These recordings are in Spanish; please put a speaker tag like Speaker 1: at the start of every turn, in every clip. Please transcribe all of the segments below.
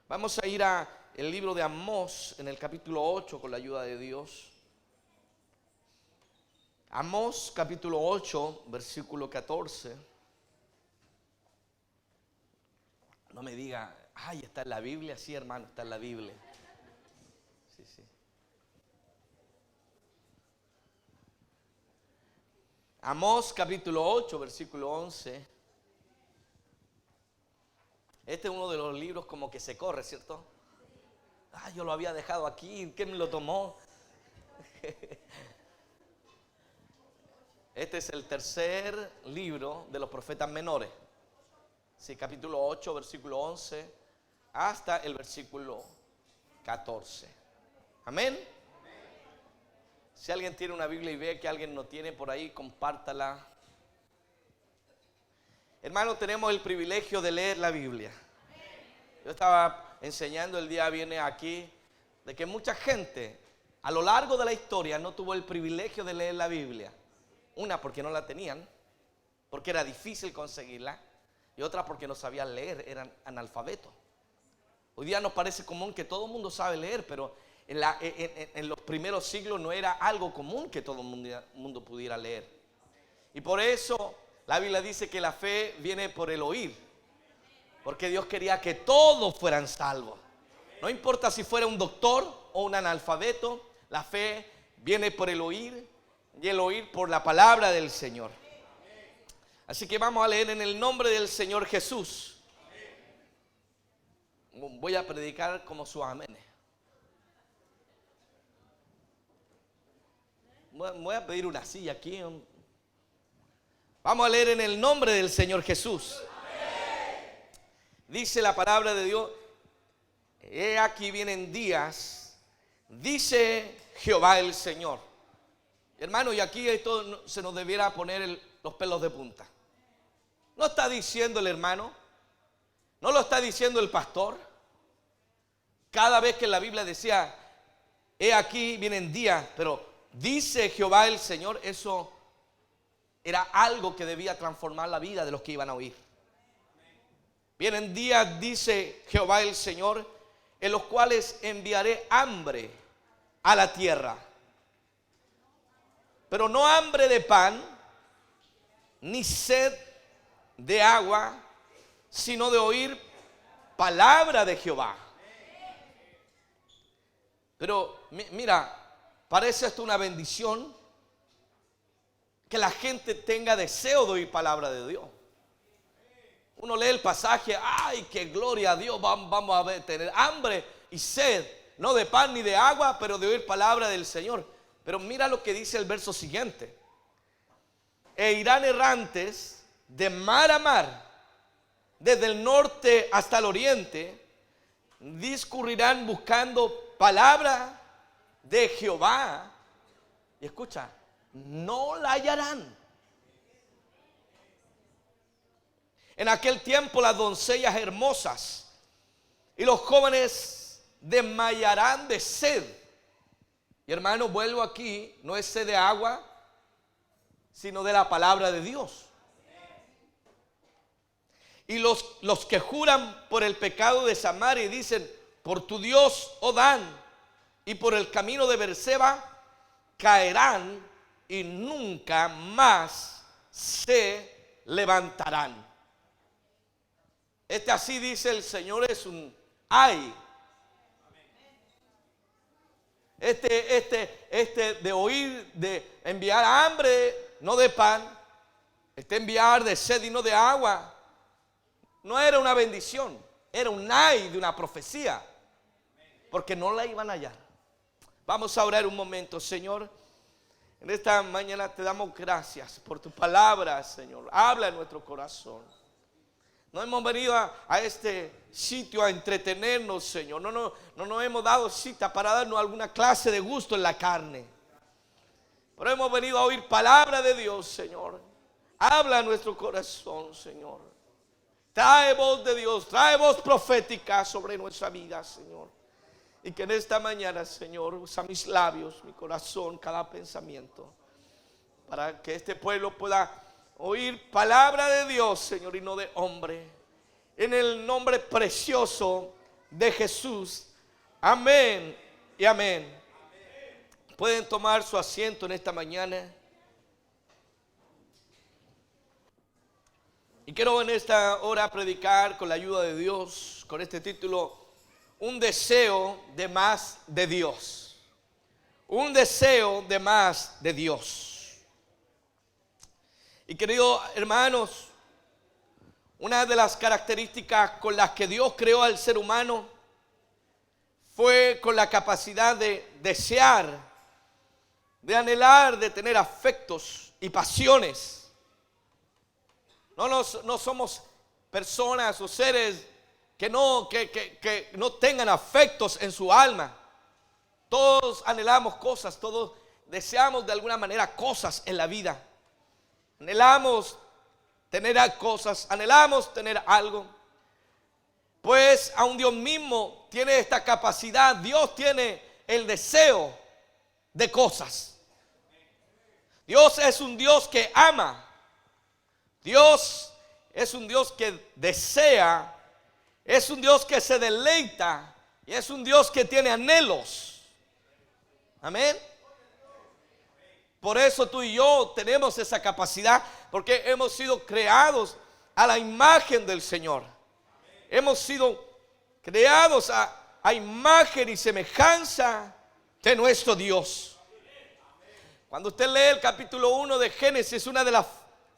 Speaker 1: Vamos a ir a el libro de Amós en el capítulo 8 con la ayuda de Dios. Amós capítulo 8, versículo 14. No me diga, ay, está en la Biblia. Sí, hermano, está en la Biblia. Sí. Amós capítulo 8, versículo 11. Este es uno de los libros como que se corre, ¿cierto? Ah, yo lo había dejado aquí, ¿quién me lo tomó? Este es el tercer libro de los profetas menores. Sí, capítulo 8, versículo 11, hasta el versículo 14. Amén. Si alguien tiene una Biblia y ve que alguien no tiene por ahí, compártala. Hermano, tenemos el privilegio de leer la Biblia. Yo estaba enseñando el día viene aquí de que mucha gente a lo largo de la historia no tuvo el privilegio de leer la Biblia. Una porque no la tenían, porque era difícil conseguirla, y otra porque no sabían leer, eran analfabetos. Hoy día nos parece común que todo el mundo sabe leer, pero en los primeros siglos no era algo común que todo el mundo pudiera leer. Y por eso la Biblia dice que la fe viene por el oír, porque Dios quería que todos fueran salvos. No importa si fuera un doctor o un analfabeto, la fe viene por el oír y el oír por la palabra del Señor. Así que vamos a leer en el nombre del Señor Jesús. Voy a predicar como su amén. Voy a pedir una silla aquí. Vamos a leer en el nombre del Señor Jesús. Dice la palabra de Dios: he aquí vienen días, dice Jehová el Señor. Hermano, y aquí esto se nos debiera poner los pelos de punta. No está diciendo el hermano, no lo está diciendo el pastor. Cada vez que la Biblia decía, he aquí vienen días, pero dice Jehová el Señor, eso era algo que debía transformar la vida de los que iban a oír. Vienen días, dice Jehová el Señor, en los cuales enviaré hambre a la tierra. Pero no hambre de pan, ni sed de agua, sino de oír palabra de Jehová. Pero mira, parece esto una bendición, que la gente tenga deseo de oír palabra de Dios. Uno lee el pasaje, ay, qué gloria a Dios, vamos a tener hambre y sed, no de pan ni de agua, pero de oír palabra del Señor. Pero mira lo que dice el verso siguiente: e irán errantes de mar a mar, desde el norte hasta el oriente, discurrirán buscando palabra de Jehová, y escucha, no la hallarán. En aquel tiempo las doncellas hermosas y los jóvenes desmayarán de sed. Y hermano, vuelvo aquí, no es sed de agua, sino de la palabra de Dios. Y los que juran por el pecado de Samaria y dicen, por tu Dios, oh Dan, y por el camino de Berseba, caerán y nunca más se levantarán. Así dice el Señor, es un ay. De oír, de enviar hambre, no de pan, enviar de sed y no de agua, no era una bendición, era un ay de una profecía, porque no la iban a hallar. Vamos a orar un momento. Señor, en esta mañana te damos gracias por tu palabra, Señor. Habla en nuestro corazón. No hemos venido a este sitio a entretenernos, Señor. No nos hemos dado cita para darnos alguna clase de gusto en la carne. Pero hemos venido a oír palabra de Dios, Señor. Habla en nuestro corazón, Señor. Trae voz de Dios, trae voz profética sobre nuestra vida, Señor. Y que en esta mañana, Señor, usa mis labios, mi corazón, cada pensamiento, para que este pueblo pueda oír palabra de Dios, Señor, y no de hombre. En el nombre precioso de Jesús. Amén y amén. Pueden tomar su asiento en esta mañana. Y quiero en esta hora predicar con la ayuda de Dios, con este título, un deseo de más de Dios. Un deseo de más de Dios. Y queridos hermanos, una de las características con las que Dios creó al ser humano fue con la capacidad de desear, de anhelar, de tener afectos y pasiones. No somos personas o seres que no tengan afectos en su alma. Todos anhelamos cosas, todos deseamos de alguna manera cosas en la vida. Anhelamos tener cosas, anhelamos tener algo. Pues aun Dios mismo tiene esta capacidad. Dios tiene el deseo de cosas. Dios es un Dios que ama. Dios es un Dios que desea, es un Dios que se deleita y es un Dios que tiene anhelos. Amén. Por eso tú y yo tenemos esa capacidad, porque hemos sido creados a la imagen del Señor. Hemos sido creados a imagen y semejanza de nuestro Dios. Cuando usted lee el capítulo 1 de Génesis, una de las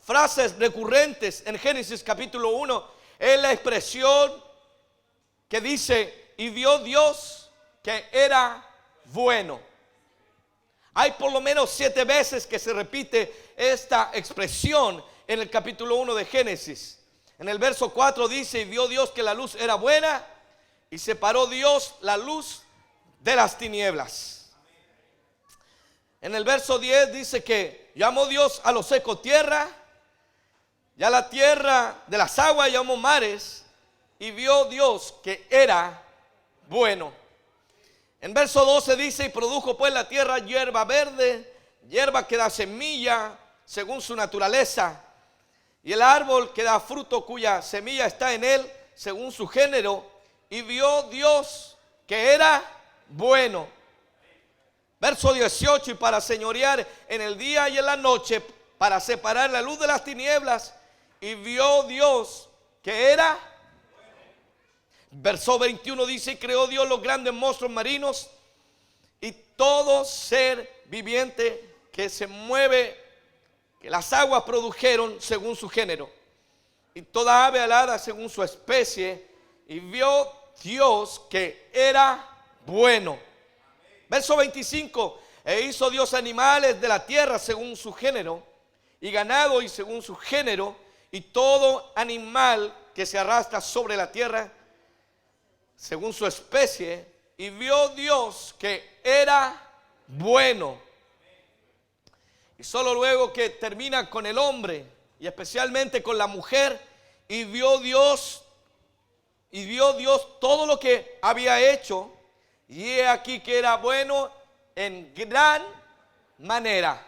Speaker 1: frases recurrentes en Génesis capítulo 1 es la expresión que dice: y vio Dios que era bueno. Hay por lo menos 7 veces que se repite esta expresión en el capítulo 1 de Génesis. En el verso 4 dice: y vio Dios que la luz era buena, y separó Dios la luz de las tinieblas. En el verso 10 dice que llamó Dios a lo seco tierra, y a la tierra de las aguas llamó mares, y vio Dios que era bueno. En verso 12 dice: y produjo pues la tierra hierba verde, hierba que da semilla según su naturaleza, y el árbol que da fruto cuya semilla está en él según su género. Y vio Dios que era bueno. Verso 18: y para señorear en el día y en la noche, para separar la luz de las tinieblas. Y vio Dios que era. Verso 21 dice: y creó Dios los grandes monstruos marinos y todo ser viviente que se mueve, que las aguas produjeron según su género, y toda ave alada según su especie. Y vio Dios que era bueno. Verso 25: e hizo Dios animales de la tierra según su género, y ganado y según su género, y todo animal que se arrastra sobre la tierra según su especie. Y vio Dios que era bueno. Y solo luego que termina con el hombre y especialmente con la mujer, y vio Dios todo lo que había hecho, y he aquí que era bueno en gran manera.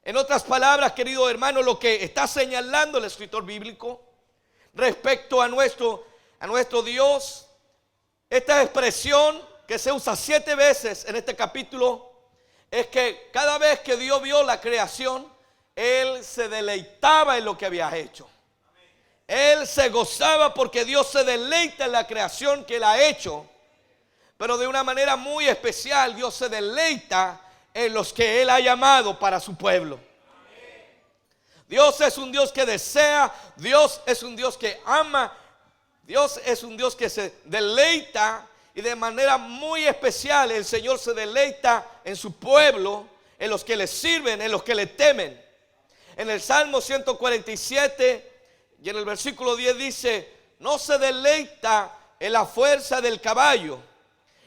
Speaker 1: En otras palabras, querido hermano, lo que está señalando el escritor bíblico respecto a nuestro Dios, esta expresión que se usa 7 veces en este capítulo, es que cada vez que Dios vio la creación, Él se deleitaba en lo que había hecho. Él se gozaba porque Dios se deleita en la creación que Él ha hecho. Pero de una manera muy especial, Dios se deleita en los que Él ha llamado para su pueblo. Dios es un Dios que desea, Dios es un Dios que ama, Dios es un Dios que se deleita, y de manera muy especial el Señor se deleita en su pueblo, en los que le sirven, en los que le temen. En el Salmo 147 y en el versículo 10 dice: no se deleita en la fuerza del caballo,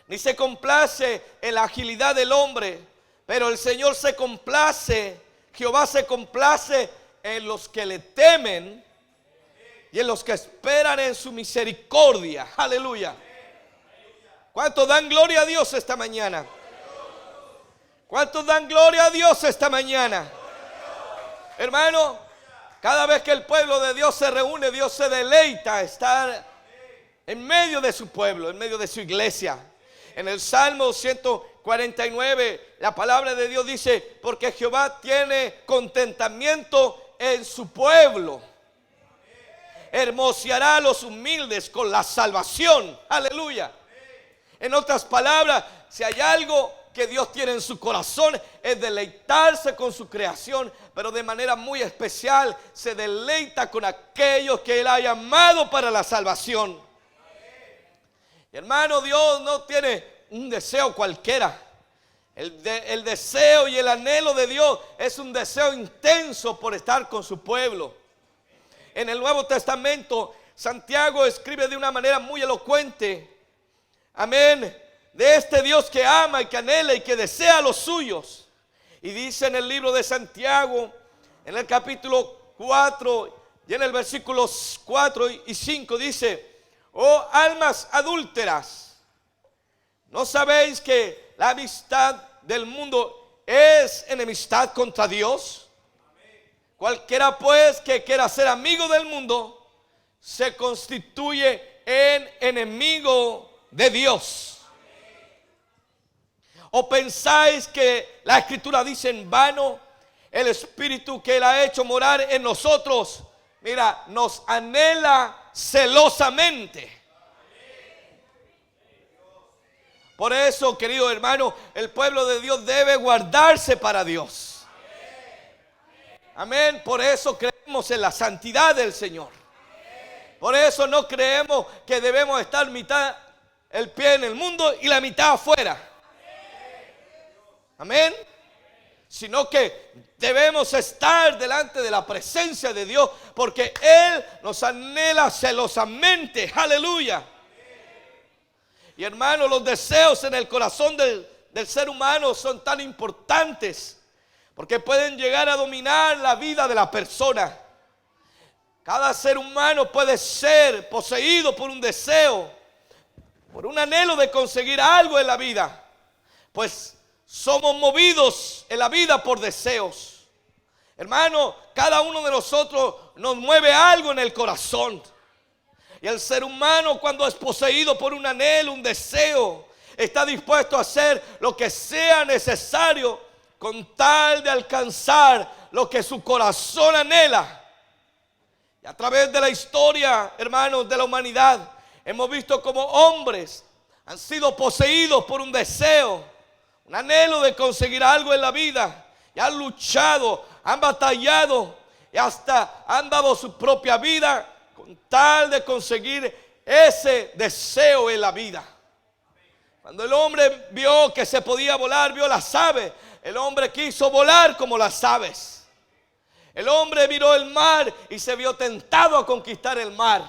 Speaker 1: ni se complace en la agilidad del hombre, pero el Señor se complace, Jehová se complace en los que le temen y en los que esperan en su misericordia. Aleluya. ¿Cuántos dan gloria a Dios esta mañana? ¿Cuántos dan gloria a Dios esta mañana? Hermano, cada vez que el pueblo de Dios se reúne, Dios se deleita estar en medio de su pueblo, en medio de su iglesia. En el Salmo 149, la palabra de Dios dice: porque Jehová tiene contentamiento en su pueblo, hermoseará a los humildes con la salvación. Aleluya. En otras palabras, si hay algo que Dios tiene en su corazón, es deleitarse con su creación, pero de manera muy especial se deleita con aquellos que Él ha llamado para la salvación. Y hermano, Dios no tiene un deseo cualquiera. El deseo y el anhelo de Dios es un deseo intenso por estar con su pueblo. En el Nuevo Testamento, Santiago escribe de una manera muy elocuente, amén, de este Dios que ama y que anhela y que desea a los suyos. Y dice en el libro de Santiago, en el capítulo 4 y en el versículos 4 y 5 dice: oh almas adúlteras, ¿no sabéis que la amistad del mundo es enemistad contra Dios? Cualquiera pues que quiera ser amigo del mundo se constituye en enemigo de Dios. ¿O pensáis que la Escritura dice en vano? El Espíritu que Él ha hecho morar en nosotros, mira, nos anhela celosamente. Por eso, querido hermano, el pueblo de Dios debe guardarse para Dios. Amén. Por eso creemos en la santidad del Señor. Por eso no creemos que debemos estar mitad el pie en el mundo y la mitad afuera. Amén. Sino que debemos estar delante de la presencia de Dios, porque Él nos anhela celosamente. Aleluya. Y hermano, los deseos en el corazón del ser humano son tan importantes, porque pueden llegar a dominar la vida de la persona. Cada ser humano puede ser poseído por un deseo, por un anhelo de conseguir algo en la vida, pues somos movidos en la vida por deseos. Hermano, cada uno de nosotros nos mueve algo en el corazón. Y el ser humano, cuando es poseído por un anhelo, un deseo, está dispuesto a hacer lo que sea necesario con tal de alcanzar lo que su corazón anhela. Y a través de la historia, hermanos, de la humanidad, hemos visto como hombres han sido poseídos por un deseo, un anhelo de conseguir algo en la vida, y han luchado, han batallado y hasta han dado su propia vida con tal de conseguir ese deseo en la vida. Cuando el hombre vio que se podía volar, vio las aves, el hombre quiso volar como las aves. El hombre miró el mar y se vio tentado a conquistar el mar.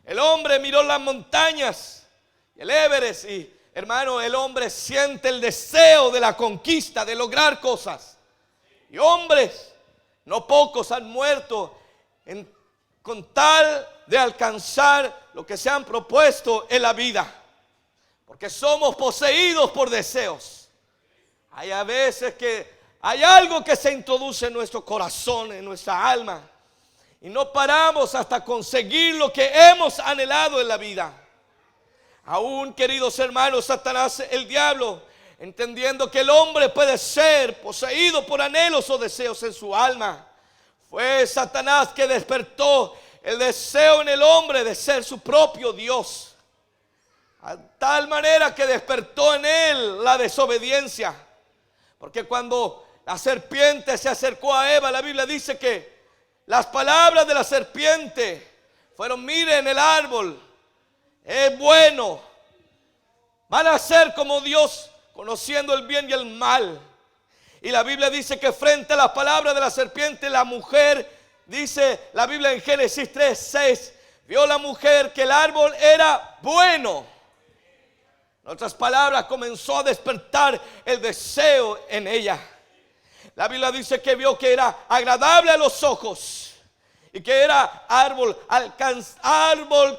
Speaker 1: El hombre miró las montañas, el Everest, y hermano, el hombre siente el deseo de la conquista, de lograr cosas. Y hombres, no pocos, han muerto con tal de alcanzar lo que se han propuesto en la vida. Porque somos poseídos por deseos. Hay a veces que hay algo que se introduce en nuestro corazón, en nuestra alma, y no paramos hasta conseguir lo que hemos anhelado en la vida. Aún, queridos hermanos, Satanás, el diablo, entendiendo que el hombre puede ser poseído por anhelos o deseos en su alma, fue Satanás que despertó el deseo en el hombre de ser su propio Dios, a tal manera que despertó en él la desobediencia. Porque cuando la serpiente se acercó a Eva, la Biblia dice que las palabras de la serpiente fueron: miren el árbol, es bueno, van a ser como Dios, conociendo el bien y el mal. Y la Biblia dice que frente a las palabras de la serpiente, la mujer, dice la Biblia en Génesis 3:6, vio la mujer que el árbol era bueno. En otras palabras, comenzó a despertar el deseo en ella. La Biblia dice que vio que era agradable a los ojos y que era árbol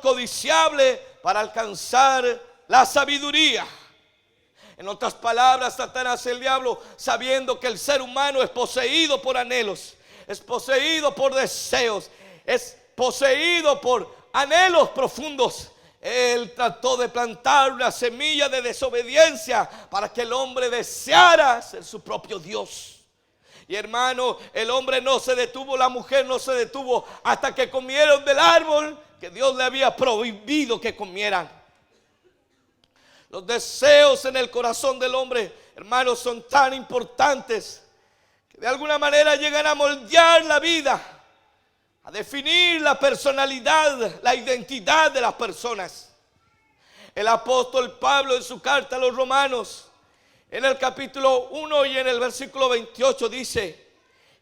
Speaker 1: codiciable para alcanzar la sabiduría. En otras palabras, Satanás, el diablo, sabiendo que el ser humano es poseído por anhelos, es poseído por deseos, es poseído por anhelos profundos, Él trató de plantar una semilla de desobediencia para que el hombre deseara ser su propio Dios. Y hermano, el hombre no se detuvo, la mujer no se detuvo hasta que comieron del árbol que Dios le había prohibido que comieran. Los deseos en el corazón del hombre, hermanos, son tan importantes que de alguna manera llegan a moldear la vida, a definir la personalidad, la identidad de las personas. El apóstol Pablo en su carta a los Romanos, en el capítulo 1 y en el versículo 28 dice: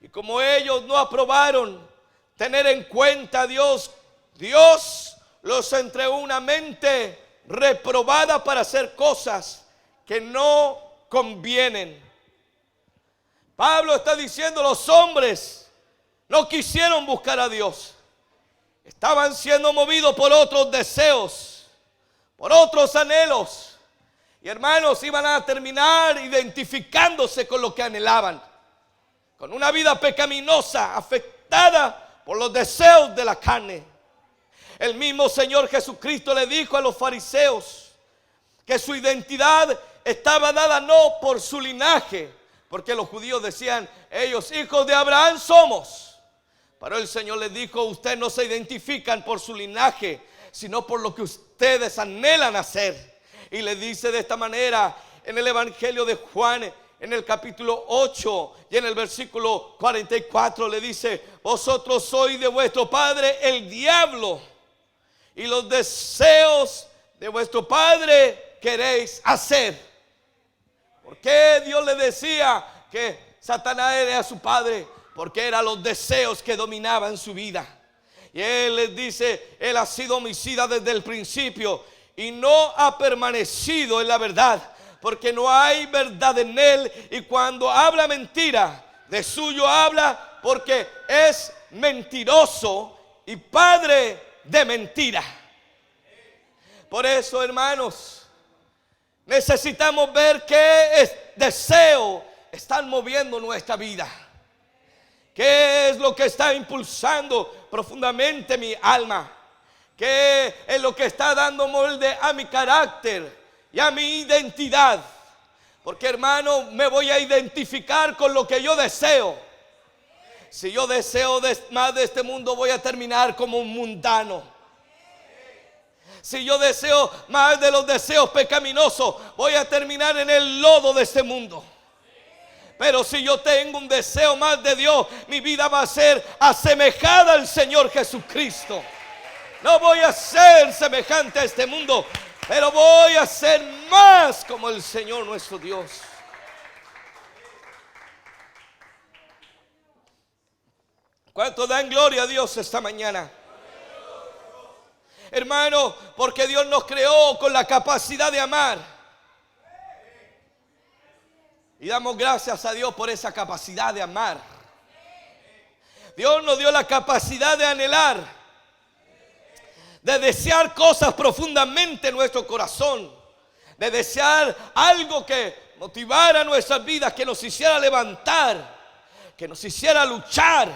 Speaker 1: y como ellos no aprobaron tener en cuenta a Dios, Dios los entregó una mente reprobada para hacer cosas que no convienen. Pablo está diciendo: los hombres no quisieron buscar a Dios, estaban siendo movidos por otros deseos, por otros anhelos. Y hermanos, iban a terminar identificándose con lo que anhelaban, con una vida pecaminosa, afectada por los deseos de la carne. El mismo Señor Jesucristo le dijo a los fariseos que su identidad estaba dada no por su linaje, porque los judíos decían: ellos hijos de Abraham somos. Pero el Señor les dijo: ustedes no se identifican por su linaje, sino por lo que ustedes anhelan hacer. Y le dice de esta manera en el Evangelio de Juan, en el capítulo 8 y en el versículo 44, le dice: vosotros sois de vuestro padre el diablo, y los deseos de vuestro padre queréis hacer. ¿Por qué Dios le decía que Satanás era su padre? Porque eran los deseos que dominaban su vida. Y Él les dice: Él ha sido homicida desde el principio y no ha permanecido en la verdad, porque no hay verdad en Él. Y cuando habla mentira, de suyo habla, porque es mentiroso y padre de mentira. Por eso, hermanos, necesitamos ver qué deseo están moviendo nuestra vida. ¿Qué es lo que está impulsando profundamente mi alma? ¿Qué es lo que está dando molde a mi carácter y a mi identidad? Porque, hermano, me voy a identificar con lo que yo deseo. Si yo deseo más de este mundo, voy a terminar como un mundano. Si yo deseo más de los deseos pecaminosos, voy a terminar en el lodo de este mundo. Pero si yo tengo un deseo más de Dios, mi vida va a ser asemejada al Señor Jesucristo. No voy a ser semejante a este mundo, pero voy a ser más como el Señor nuestro Dios. ¿Cuánto dan gloria a Dios esta mañana? Hermano, porque Dios nos creó con la capacidad de amar. Y damos gracias a Dios por esa capacidad de amar. Dios nos dio la capacidad de anhelar, de desear cosas profundamente en nuestro corazón, de desear algo que motivara nuestras vidas, que nos hiciera levantar, que nos hiciera luchar,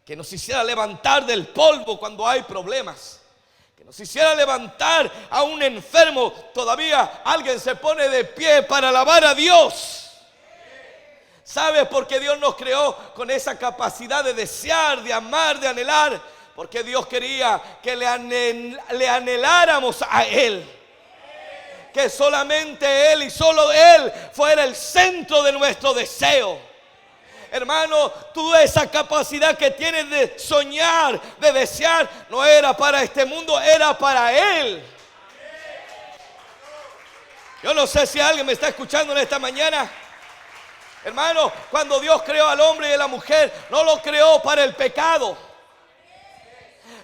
Speaker 1: que nos hiciera levantar del polvo cuando hay problemas, que nos hiciera levantar a un enfermo. Todavía alguien se pone de pie para alabar a Dios. ¿Sabes por qué Dios nos creó con esa capacidad de desear, de amar, de anhelar? Porque Dios quería que le anheláramos a Él. Que solamente Él y solo Él fuera el centro de nuestro deseo. Hermano, tú esa capacidad que tienes de soñar, de desear, no era para este mundo, era para Él. Yo no sé si alguien me está escuchando en esta mañana. Hermano, cuando Dios creó al hombre y a la mujer, no lo creó para el pecado.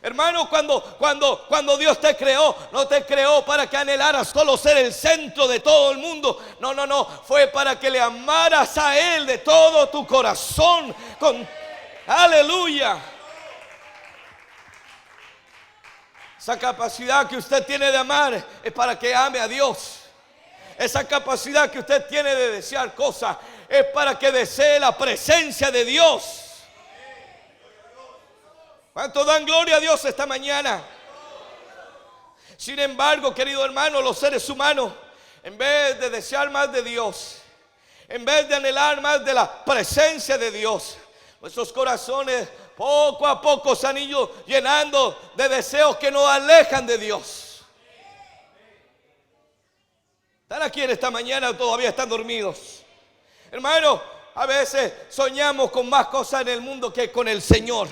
Speaker 1: Hermano, cuando Dios te creó, no te creó para que anhelaras solo ser el centro de todo el mundo. No, fue para que le amaras a Él de todo tu corazón. Aleluya. Esa capacidad que usted tiene de amar es para que ame a Dios. Esa capacidad que usted tiene de desear cosas es para que desee la presencia de Dios. ¿Cuánto dan gloria a Dios esta mañana? Sin embargo, querido hermano, los seres humanos, en vez de desear más de Dios, en vez de anhelar más de la presencia de Dios, nuestros corazones poco a poco se han ido llenando de deseos que nos alejan de Dios. ¿Están aquí en esta mañana o todavía están dormidos? Hermano, a veces soñamos con más cosas en el mundo que con el Señor.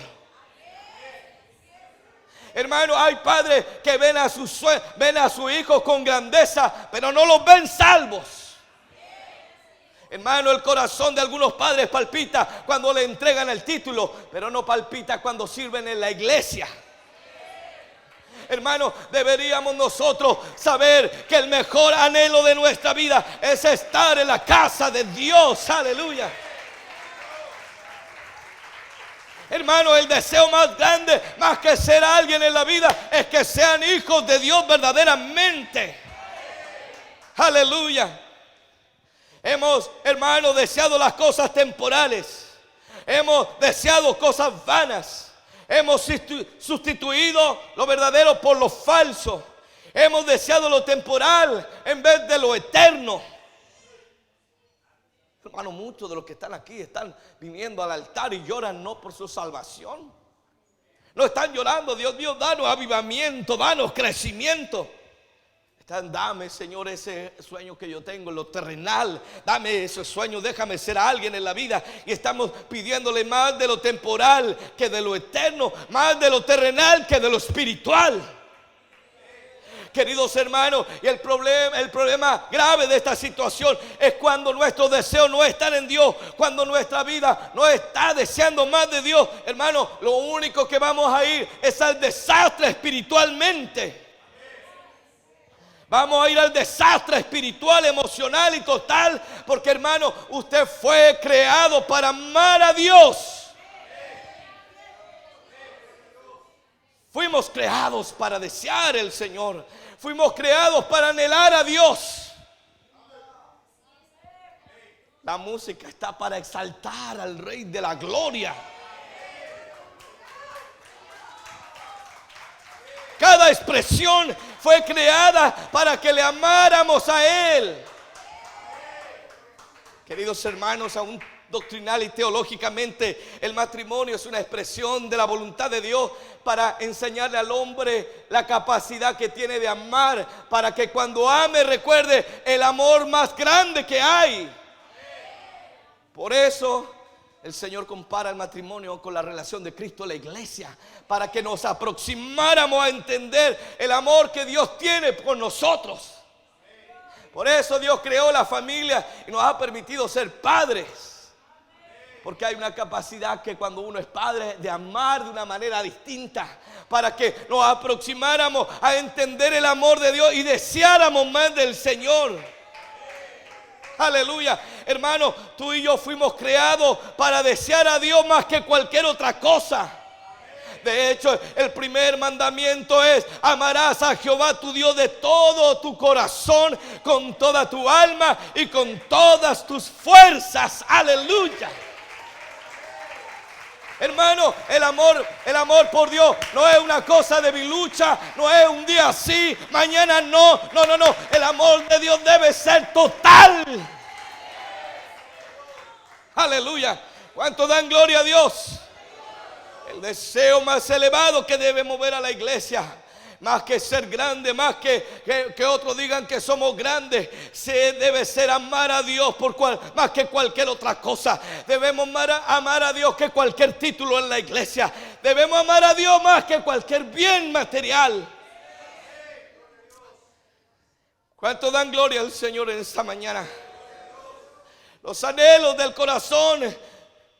Speaker 1: Hermano, hay padres que ven a sus hijos con grandeza, pero no los ven salvos. Hermano, el corazón de algunos padres palpita cuando le entregan el título, pero no palpita cuando sirven en la iglesia. Hermano, deberíamos nosotros saber que el mejor anhelo de nuestra vida es estar en la casa de Dios. Aleluya. Hermano, el deseo más grande, más que ser alguien en la vida, es que sean hijos de Dios verdaderamente. Aleluya. Hemos, hermano, deseado las cosas temporales. Hemos deseado cosas vanas. Hemos sustituido lo verdadero por lo falso. Hemos deseado lo temporal en vez de lo eterno. Hermano, muchos de los que están aquí están viniendo al altar y lloran no por su salvación. No están llorando: Dios mío, danos avivamiento, danos crecimiento. Están: dame, Señor, ese sueño que yo tengo en lo terrenal. Dame ese sueño, déjame ser alguien en la vida. Y estamos pidiéndole más de lo temporal que de lo eterno, más de lo terrenal que de lo espiritual. Queridos hermanos, y el problema grave de esta situación es cuando nuestros deseos no están en Dios, cuando nuestra vida no está deseando más de Dios. Hermano, lo único que vamos a ir es al desastre espiritualmente. Vamos a ir al desastre espiritual, emocional y total, porque, hermano, usted fue creado para amar a Dios. Fuimos creados para desear el Señor. Fuimos creados para anhelar a Dios. La música está para exaltar al Rey de la Gloria. Cada expresión fue creada para que le amáramos a Él. Queridos hermanos, aún doctrinal y teológicamente, el matrimonio es una expresión de la voluntad de Dios para enseñarle al hombre la capacidad que tiene de amar, para que cuando ame recuerde el amor más grande que hay. Por eso el Señor compara el matrimonio con la relación de Cristo a la iglesia, para que nos aproximáramos a entender el amor que Dios tiene por nosotros. Por eso Dios creó la familia y nos ha permitido ser padres. Porque hay una capacidad que cuando uno es padre de amar de una manera distinta, para que nos aproximáramos a entender el amor de Dios y deseáramos más del Señor. Aleluya. Hermano, tú y yo fuimos creados para desear a Dios más que cualquier otra cosa. De hecho, el primer mandamiento es: amarás a Jehová tu Dios de todo tu corazón, con toda tu alma y con todas tus fuerzas. Aleluya. Hermano, el amor por Dios no es una cosa debilucha, no es un día sí, mañana no. No. El amor de Dios debe ser total. Aleluya. ¿Cuánto dan gloria a Dios? El deseo más elevado que debe mover a la iglesia, más que ser grande, más que otros digan que somos grandes, se debe ser amar a Dios más que cualquier otra cosa. Debemos amar a Dios que cualquier título en la iglesia. Debemos amar a Dios más que cualquier bien material. ¿Cuánto dan gloria al Señor en esta mañana? Los anhelos del corazón,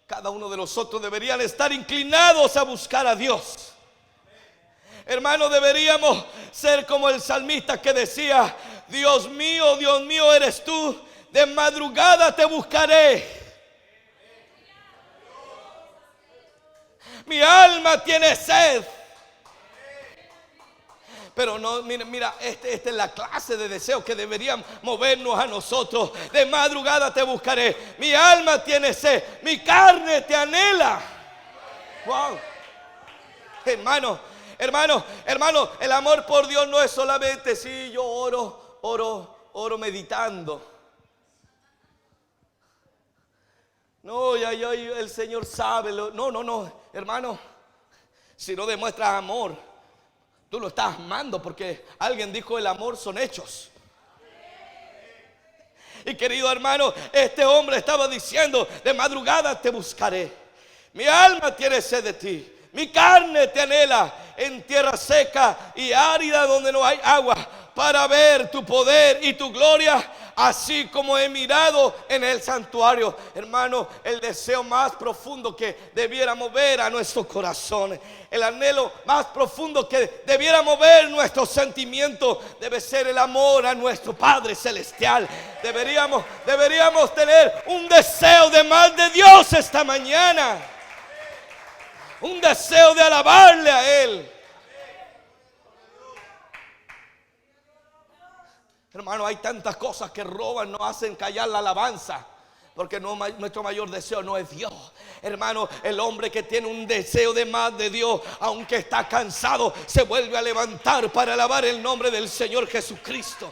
Speaker 1: cada uno de nosotros deberían estar inclinados a buscar a Dios. Hermano, deberíamos ser como el salmista que decía: Dios mío, eres tú, de madrugada te buscaré. Mi alma tiene sed. Pero no, mira, esta es la clase de deseo que deberían movernos a nosotros. De madrugada te buscaré. Mi alma tiene sed, mi carne te anhela. Wow. Hermano, Hermano, el amor por Dios no es solamente si yo oro meditando. No, ya, el Señor sabe. No, hermano. Si no demuestras amor, tú lo estás amando, porque alguien dijo: el amor son hechos. Y querido hermano, este hombre estaba diciendo: de madrugada te buscaré, mi alma tiene sed de ti, mi carne te anhela en tierra seca y árida donde no hay agua, para ver tu poder y tu gloria, así como he mirado en el santuario. Hermano, el deseo más profundo que debiéramos ver a nuestro corazón, el anhelo más profundo que debiéramos ver nuestro sentimiento, debe ser el amor a nuestro Padre Celestial. Deberíamos tener un deseo de más de Dios esta mañana, un deseo de alabarle a Él. Hermano, hay tantas cosas que roban, no hacen callar la alabanza, porque nuestro mayor deseo no es Dios. Hermano, el hombre que tiene un deseo de más de Dios, aunque está cansado, se vuelve a levantar para alabar el nombre del Señor Jesucristo.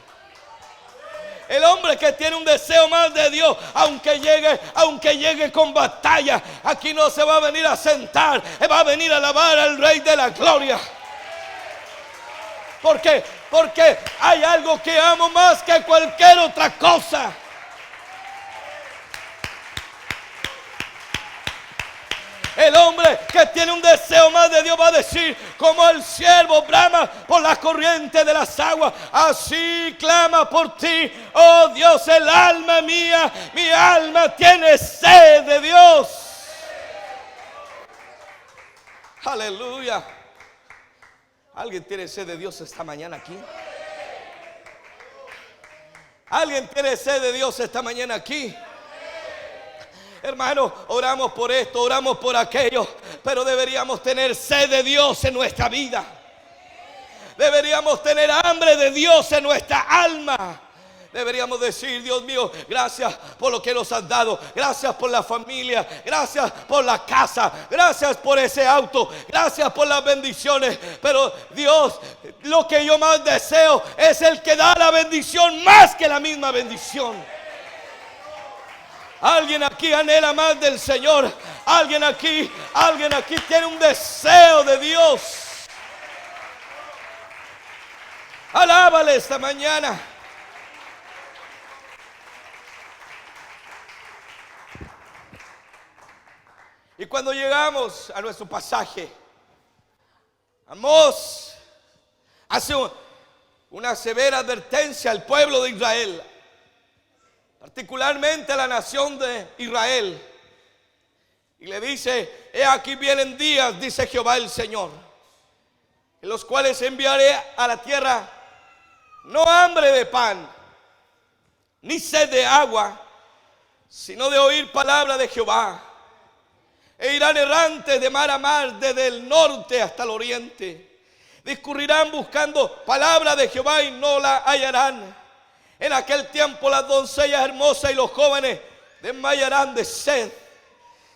Speaker 1: El hombre que tiene un deseo más de Dios, aunque llegue con batalla, aquí no se va a venir a sentar, va a venir a alabar al Rey de la Gloria. Porque hay algo que amo más que cualquier otra cosa. El hombre que tiene un deseo más de Dios va a decir: como el siervo brama por la corriente de las aguas, así clama por ti, oh Dios, el alma mía, mi alma tiene sed de Dios. Aleluya. ¿Alguien tiene sed de Dios esta mañana aquí? ¿Alguien tiene sed de Dios esta mañana aquí? Hermano, oramos por esto, oramos por aquello, pero deberíamos tener sed de Dios en nuestra vida. Deberíamos tener hambre de Dios en nuestra alma. Deberíamos decir: Dios mío, gracias por lo que nos has dado, gracias por la familia, gracias por la casa, gracias por ese auto, gracias por las bendiciones. Pero Dios, lo que yo más deseo es el que da la bendición más que la misma bendición. Alguien aquí anhela más del Señor. Alguien aquí tiene un deseo de Dios. Alábale esta mañana. Y cuando llegamos a nuestro pasaje, Amós hace una severa advertencia al pueblo de Israel, particularmente a la nación de Israel, y le dice: he aquí vienen días, dice Jehová el Señor, en los cuales enviaré a la tierra no hambre de pan, ni sed de agua, sino de oír palabra de Jehová. E irán errantes de mar a mar, desde el norte hasta el oriente. Discurrirán buscando palabra de Jehová y no la hallarán. En aquel tiempo las doncellas hermosas y los jóvenes desmayarán de sed.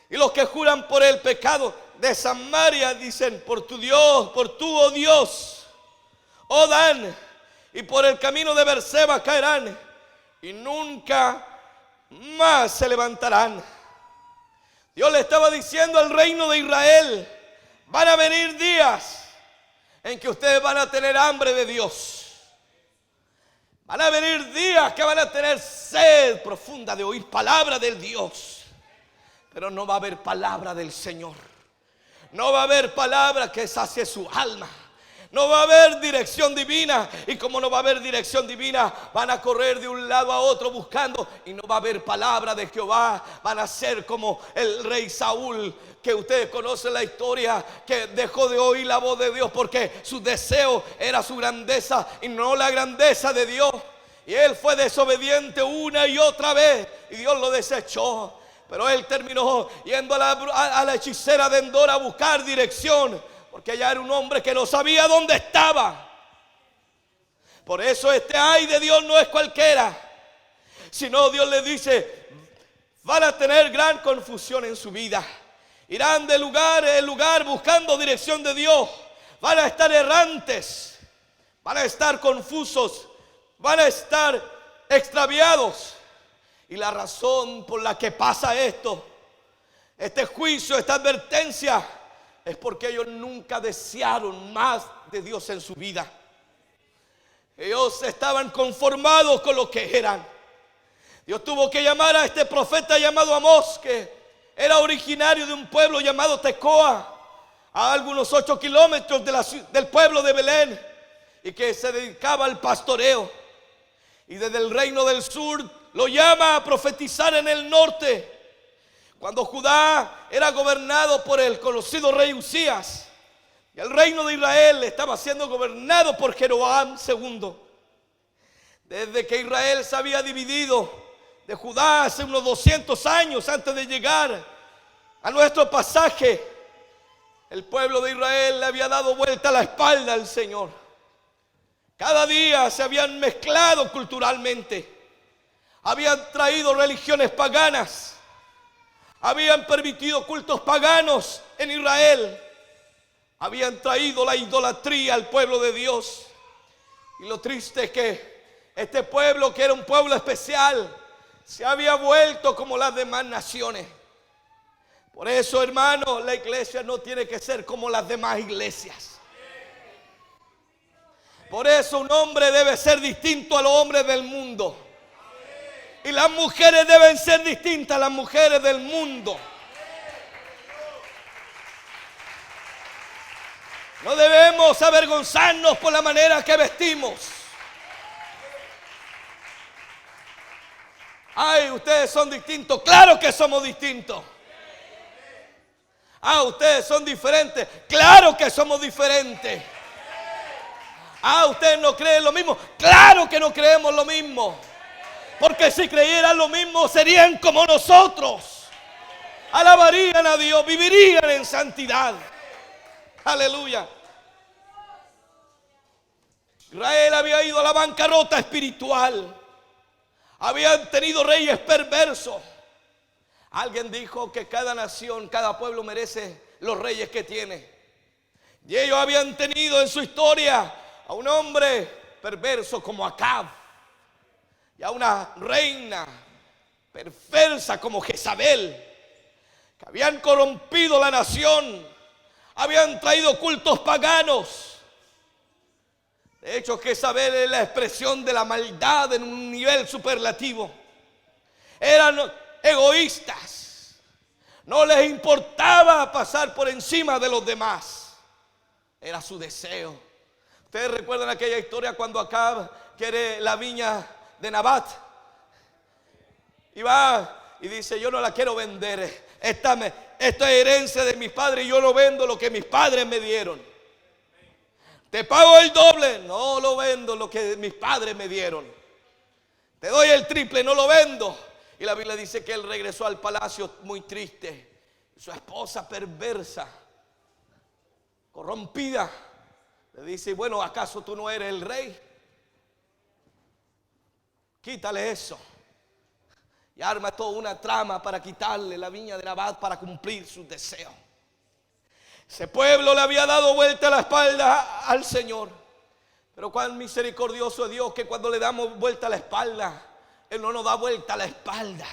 Speaker 1: Y los que juran por el pecado de Samaria dicen: por tu Dios, por tu, oh Dios, oh Dan, y por el camino de Berseba caerán, y nunca más se levantarán. Dios le estaba diciendo al reino de Israel: van a venir días en que ustedes van a tener hambre de Dios. Van a venir días que van a tener sed profunda de oír palabra del Dios. Pero no va a haber palabra del Señor. No va a haber palabra que sacie su alma. No va a haber dirección divina. Y como no va a haber dirección divina, van a correr de un lado a otro buscando, y no va a haber palabra de Jehová. Van a ser como el rey Saúl, que ustedes conocen la historia, que dejó de oír la voz de Dios porque su deseo era su grandeza y no la grandeza de Dios. Y él fue desobediente una y otra vez, y Dios lo desechó. Pero él terminó yendo a la hechicera de Endor a buscar dirección, porque ella era un hombre que no sabía dónde estaba. Por eso este ay de Dios no es cualquiera, sino Dios le dice: van a tener gran confusión en su vida. Irán de lugar en lugar buscando dirección de Dios. van a estar errantes, van a estar confusos, van a estar extraviados. Y la razón por la que pasa esto, este juicio, esta advertencia, es porque ellos nunca desearon más de Dios en su vida. Ellos estaban conformados con lo que eran. Dios tuvo que llamar a este profeta llamado Amós, que era originario de un pueblo llamado Tecoa, a algunos 8 kilómetros del pueblo de Belén, y que se dedicaba al pastoreo. Y desde el reino del sur lo llama a profetizar en el norte. Cuando Judá era gobernado por el conocido rey Usías, y el reino de Israel estaba siendo gobernado por Jeroboam II. Desde que Israel se había dividido de Judá hace unos 200 años antes de llegar a nuestro pasaje, el pueblo de Israel le había dado vuelta la espalda al Señor. Cada día se habían mezclado culturalmente, habían traído religiones paganas, habían permitido cultos paganos en Israel, habían traído la idolatría al pueblo de Dios. Y lo triste es que este pueblo, que era un pueblo especial, se había vuelto como las demás naciones. Por eso, hermano, la iglesia no tiene que ser como las demás iglesias. Por eso un hombre debe ser distinto a los hombres del mundo. Y las mujeres deben ser distintas a las mujeres del mundo. No debemos avergonzarnos por la manera que vestimos. Ay, ustedes son distintos. Claro que somos distintos. Ah, ustedes son diferentes. Claro que somos diferentes. Ah, ustedes no creen lo mismo. Claro que no creemos lo mismo. Porque si creyeran lo mismo serían como nosotros. Alabarían a Dios, vivirían en santidad. Aleluya. Israel había ido a la bancarrota espiritual. Habían tenido reyes perversos. Alguien dijo que cada nación, cada pueblo merece los reyes que tiene. Y ellos habían tenido en su historia a un hombre perverso como Acab, y a una reina perversa como Jezabel, que habían corrompido la nación, habían traído cultos paganos. De hecho, Jezabel es la expresión de la maldad en un nivel superlativo. Eran egoístas, no les importaba pasar por encima de los demás, era su deseo. Ustedes recuerdan aquella historia cuando Acab quiere la viña de Nabat y va y dice: yo no la quiero vender, esta es herencia de mis padres y yo no vendo lo que mis padres me dieron. Te pago el doble, no lo vendo lo que mis padres me dieron. Te doy el triple, no lo vendo. Y la Biblia dice que él regresó al palacio muy triste. Su esposa perversa, corrompida, le dice: bueno, ¿acaso tú no eres el rey? Quítale eso. Y arma toda una trama para quitarle la viña de Nabat para cumplir sus deseos. Ese pueblo le había dado vuelta la espalda al Señor. Pero cuán misericordioso es Dios, que cuando le damos vuelta la espalda, Él no nos da vuelta la espalda.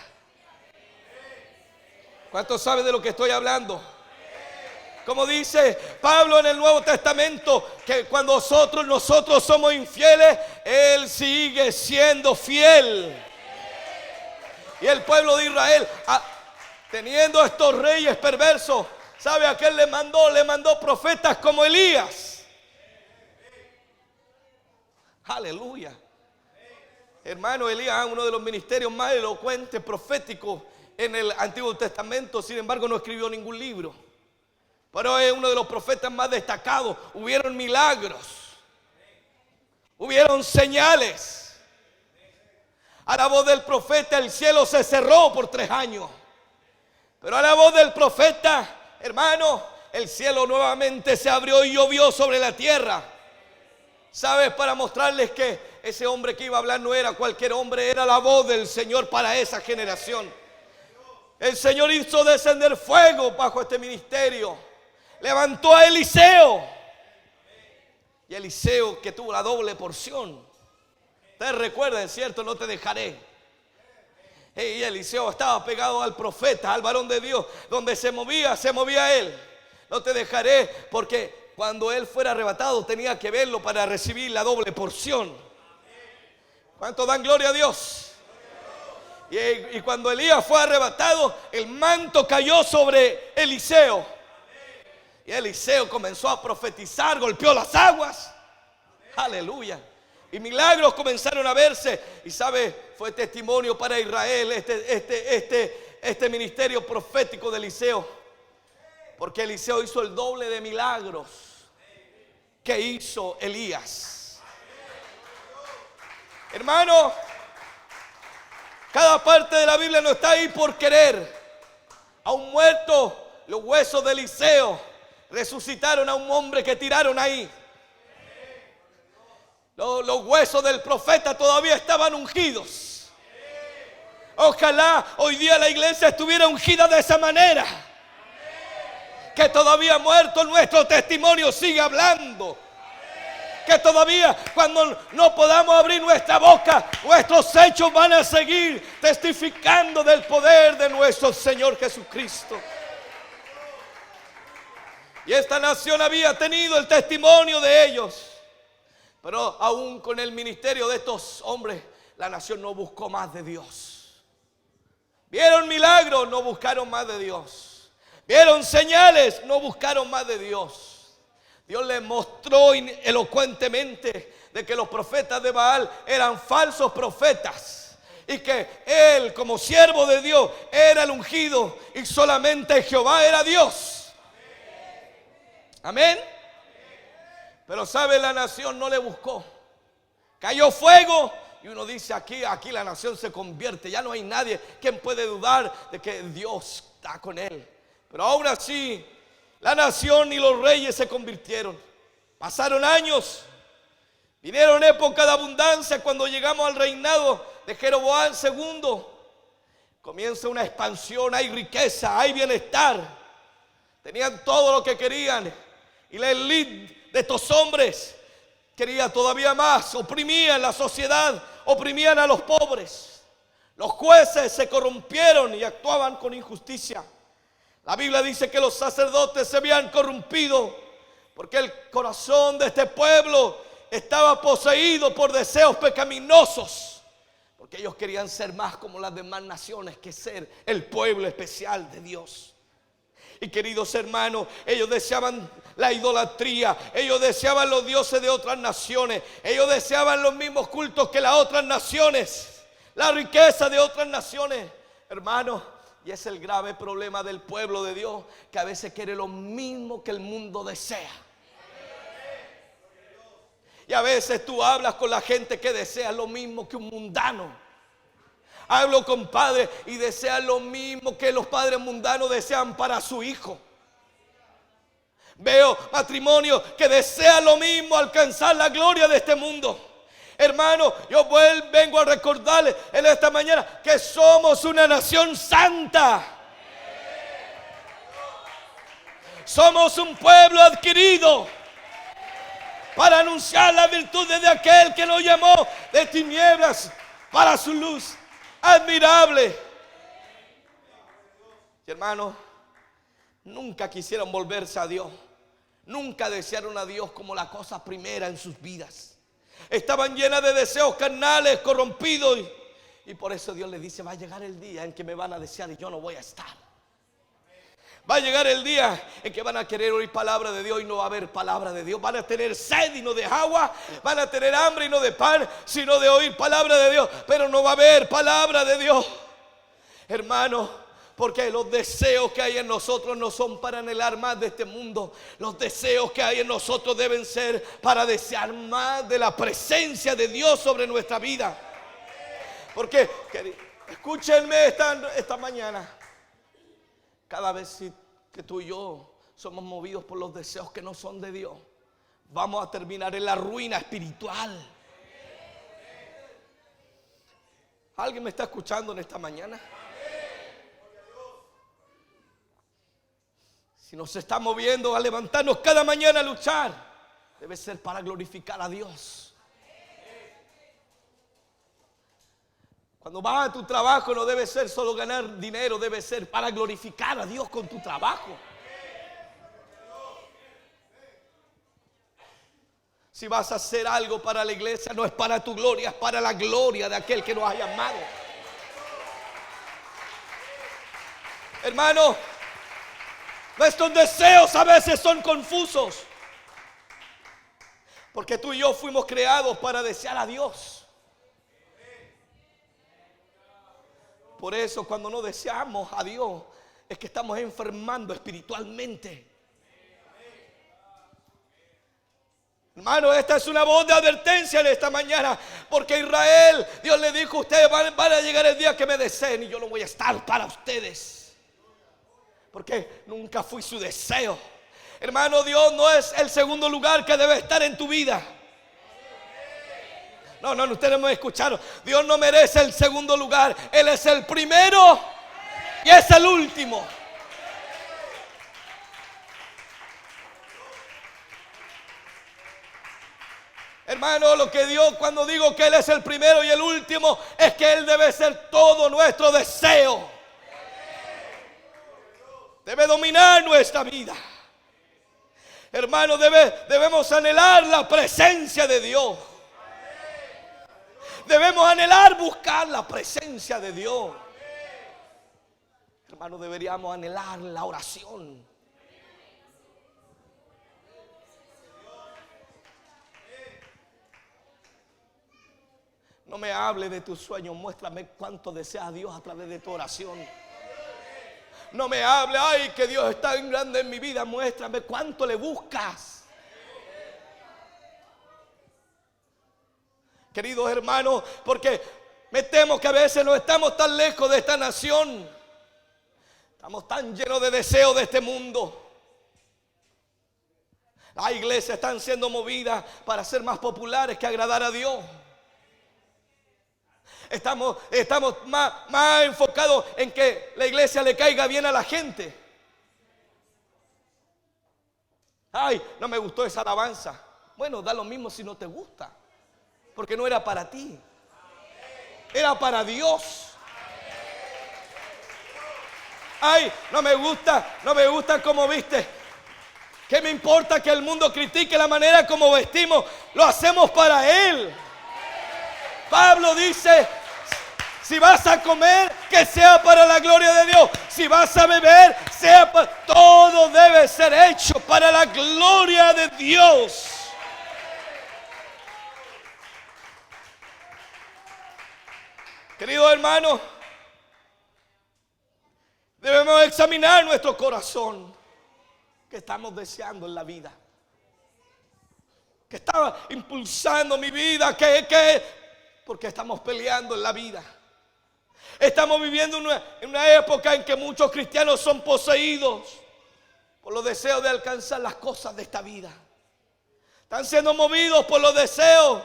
Speaker 1: ¿Cuántos saben de lo que estoy hablando? Como dice Pablo en el Nuevo Testamento, que cuando nosotros somos infieles, Él sigue siendo fiel. Y el pueblo de Israel, teniendo estos reyes perversos, ¿sabe a quién le mandó? Le mandó profetas como Elías. Aleluya. Hermano, Elías, uno de los ministerios más elocuentes, proféticos en el Antiguo Testamento. Sin embargo, no escribió ningún libro, pero es uno de los profetas más destacados. Hubieron milagros, hubieron señales. A la voz del profeta el cielo se cerró por 3 años, pero a la voz del profeta, hermano, el cielo nuevamente se abrió y llovió sobre la tierra. ¿Sabes? Para mostrarles que ese hombre que iba a hablar no era cualquier hombre, era la voz del Señor para esa generación. El Señor hizo descender fuego bajo este ministerio. Levantó a Eliseo. Y Eliseo, que tuvo la doble porción. Ustedes recuerdan, ¿cierto? No te dejaré. Y Eliseo estaba pegado al profeta, al varón de Dios. Donde se movía él. No te dejaré, porque cuando él fuera arrebatado tenía que verlo para recibir la doble porción. ¿Cuántos dan gloria a Dios? Y cuando Elías fue arrebatado, el manto cayó sobre Eliseo. Y Eliseo comenzó a profetizar, golpeó las aguas. Aleluya. Y milagros comenzaron a verse. Y sabe, fue testimonio para Israel este ministerio profético de Eliseo. Porque Eliseo hizo el doble de milagros que hizo Elías. Hermano, cada parte de la Biblia no está ahí por querer. A un muerto, los huesos de Eliseo resucitaron a un hombre que tiraron ahí. Los huesos del profeta todavía estaban ungidos. Ojalá hoy día la iglesia estuviera ungida de esa manera. Que todavía muerto nuestro testimonio sigue hablando. Que todavía cuando no podamos abrir nuestra boca, nuestros hechos van a seguir testificando del poder de nuestro Señor Jesucristo. Y esta nación había tenido el testimonio de ellos. Pero aún con el ministerio de estos hombres, la nación no buscó más de Dios. Vieron milagros, no buscaron más de Dios. Vieron señales, no buscaron más de Dios. Dios les mostró elocuentemente de que los profetas de Baal eran falsos profetas. Y que él, como siervo de Dios, era el ungido. Y solamente Jehová era Dios. Amén. Pero sabe, la nación no le buscó. Cayó fuego y uno dice aquí la nación se convierte. Ya no hay nadie quien puede dudar de que Dios está con él. Pero aún así la nación y los reyes se convirtieron. Pasaron años. Vinieron épocas de abundancia. Cuando llegamos al reinado de Jeroboam II, comienza una expansión. Hay riqueza, hay bienestar. Tenían todo lo que querían. Y la élite de estos hombres quería todavía más. Oprimían la sociedad, oprimían a los pobres. Los jueces se corrompieron y actuaban con injusticia. La Biblia dice que los sacerdotes se habían corrompido porque el corazón de este pueblo estaba poseído por deseos pecaminosos, porque ellos querían ser más como las demás naciones que ser el pueblo especial de Dios. Y queridos hermanos, ellos deseaban la idolatría, ellos deseaban los dioses de otras naciones, ellos deseaban los mismos cultos que las otras naciones, la riqueza de otras naciones, hermanos. Y es el grave problema del pueblo de Dios, que a veces quiere lo mismo que el mundo desea. Y a veces tú hablas con la gente que desea lo mismo que un mundano. Hablo con padres y desean lo mismo que los padres mundanos desean para su hijo. Veo matrimonios que desean lo mismo, alcanzar la gloria de este mundo. Hermano, yo vengo a recordarles en esta mañana que somos una nación santa. Somos un pueblo adquirido para anunciar las virtudes de aquel que nos llamó de tinieblas para su luz admirable. Y hermano, nunca quisieron volverse a Dios. Nunca desearon a Dios como la cosa primera en sus vidas. Estaban llenas de deseos carnales, corrompidos. Y por eso Dios les dice: va a llegar el día en que me van a desear y yo no voy a estar. Va a llegar el día en que van a querer oír palabra de Dios y no va a haber palabra de Dios. Van a tener sed y no de agua. Van a tener hambre y no de pan, sino de oír palabra de Dios. Pero no va a haber palabra de Dios, hermano. Porque los deseos que hay en nosotros no son para anhelar más de este mundo. Los deseos que hay en nosotros deben ser para desear más de la presencia de Dios sobre nuestra vida. Porque, escúchenme esta mañana. Cada vez que tú y yo somos movidos por los deseos que no son de Dios, vamos a terminar en la ruina espiritual. ¿Alguien me está escuchando en esta mañana? Si nos está moviendo a levantarnos cada mañana a luchar, debe ser para glorificar a Dios. Cuando vas a tu trabajo no debe ser solo ganar dinero, debe ser para glorificar a Dios con tu trabajo. Si vas a hacer algo para la iglesia, no es para tu gloria, es para la gloria de aquel que nos ha llamado. Hermano, nuestros deseos a veces son confusos, porque tú y yo fuimos creados para desear a Dios. Por eso cuando no deseamos a Dios es que estamos enfermando espiritualmente. Hermano, esta es una voz de advertencia en esta mañana, porque Israel, Dios le dijo: ustedes van a llegar el día que me deseen y yo no voy a estar para ustedes, porque nunca fui su deseo. Hermano, Dios no es el segundo lugar que debe estar en tu vida. No, ustedes no me escucharon. Dios no merece el segundo lugar. Él es el primero y es el último. Hermano, lo que Dios, cuando digo que Él es el primero y el último, es que Él debe ser todo nuestro deseo. Debe dominar nuestra vida. Hermano, debemos anhelar la presencia de Dios. Debemos anhelar buscar la presencia de Dios. Hermano, deberíamos anhelar la oración. No me hable de tus sueños, muéstrame cuánto deseas a Dios a través de tu oración. No me hable, ay, que Dios es tan grande en mi vida, muéstrame cuánto le buscas. Queridos hermanos, porque me temo que a veces no estamos tan lejos de esta nación. Estamos tan llenos de deseos de este mundo. Las iglesias están siendo movidas para ser más populares que agradar a Dios. Estamos más enfocados en que la iglesia le caiga bien a la gente. Ay, no me gustó esa alabanza. Bueno, da lo mismo si no te gusta, porque no era para ti, era para Dios. Ay, no me gusta cómo viste. ¿Qué me importa que el mundo critique la manera como vestimos? Lo hacemos para Él. Pablo dice: si vas a comer, que sea para la gloria de Dios. Si vas a beber, todo debe ser hecho para la gloria de Dios. Queridos hermanos, debemos examinar nuestro corazón. ¿Qué estamos deseando en la vida? ¿Qué estaba impulsando mi vida? Porque estamos peleando en la vida. Estamos viviendo en una época en que muchos cristianos son poseídos por los deseos de alcanzar las cosas de esta vida. Están siendo movidos por los deseos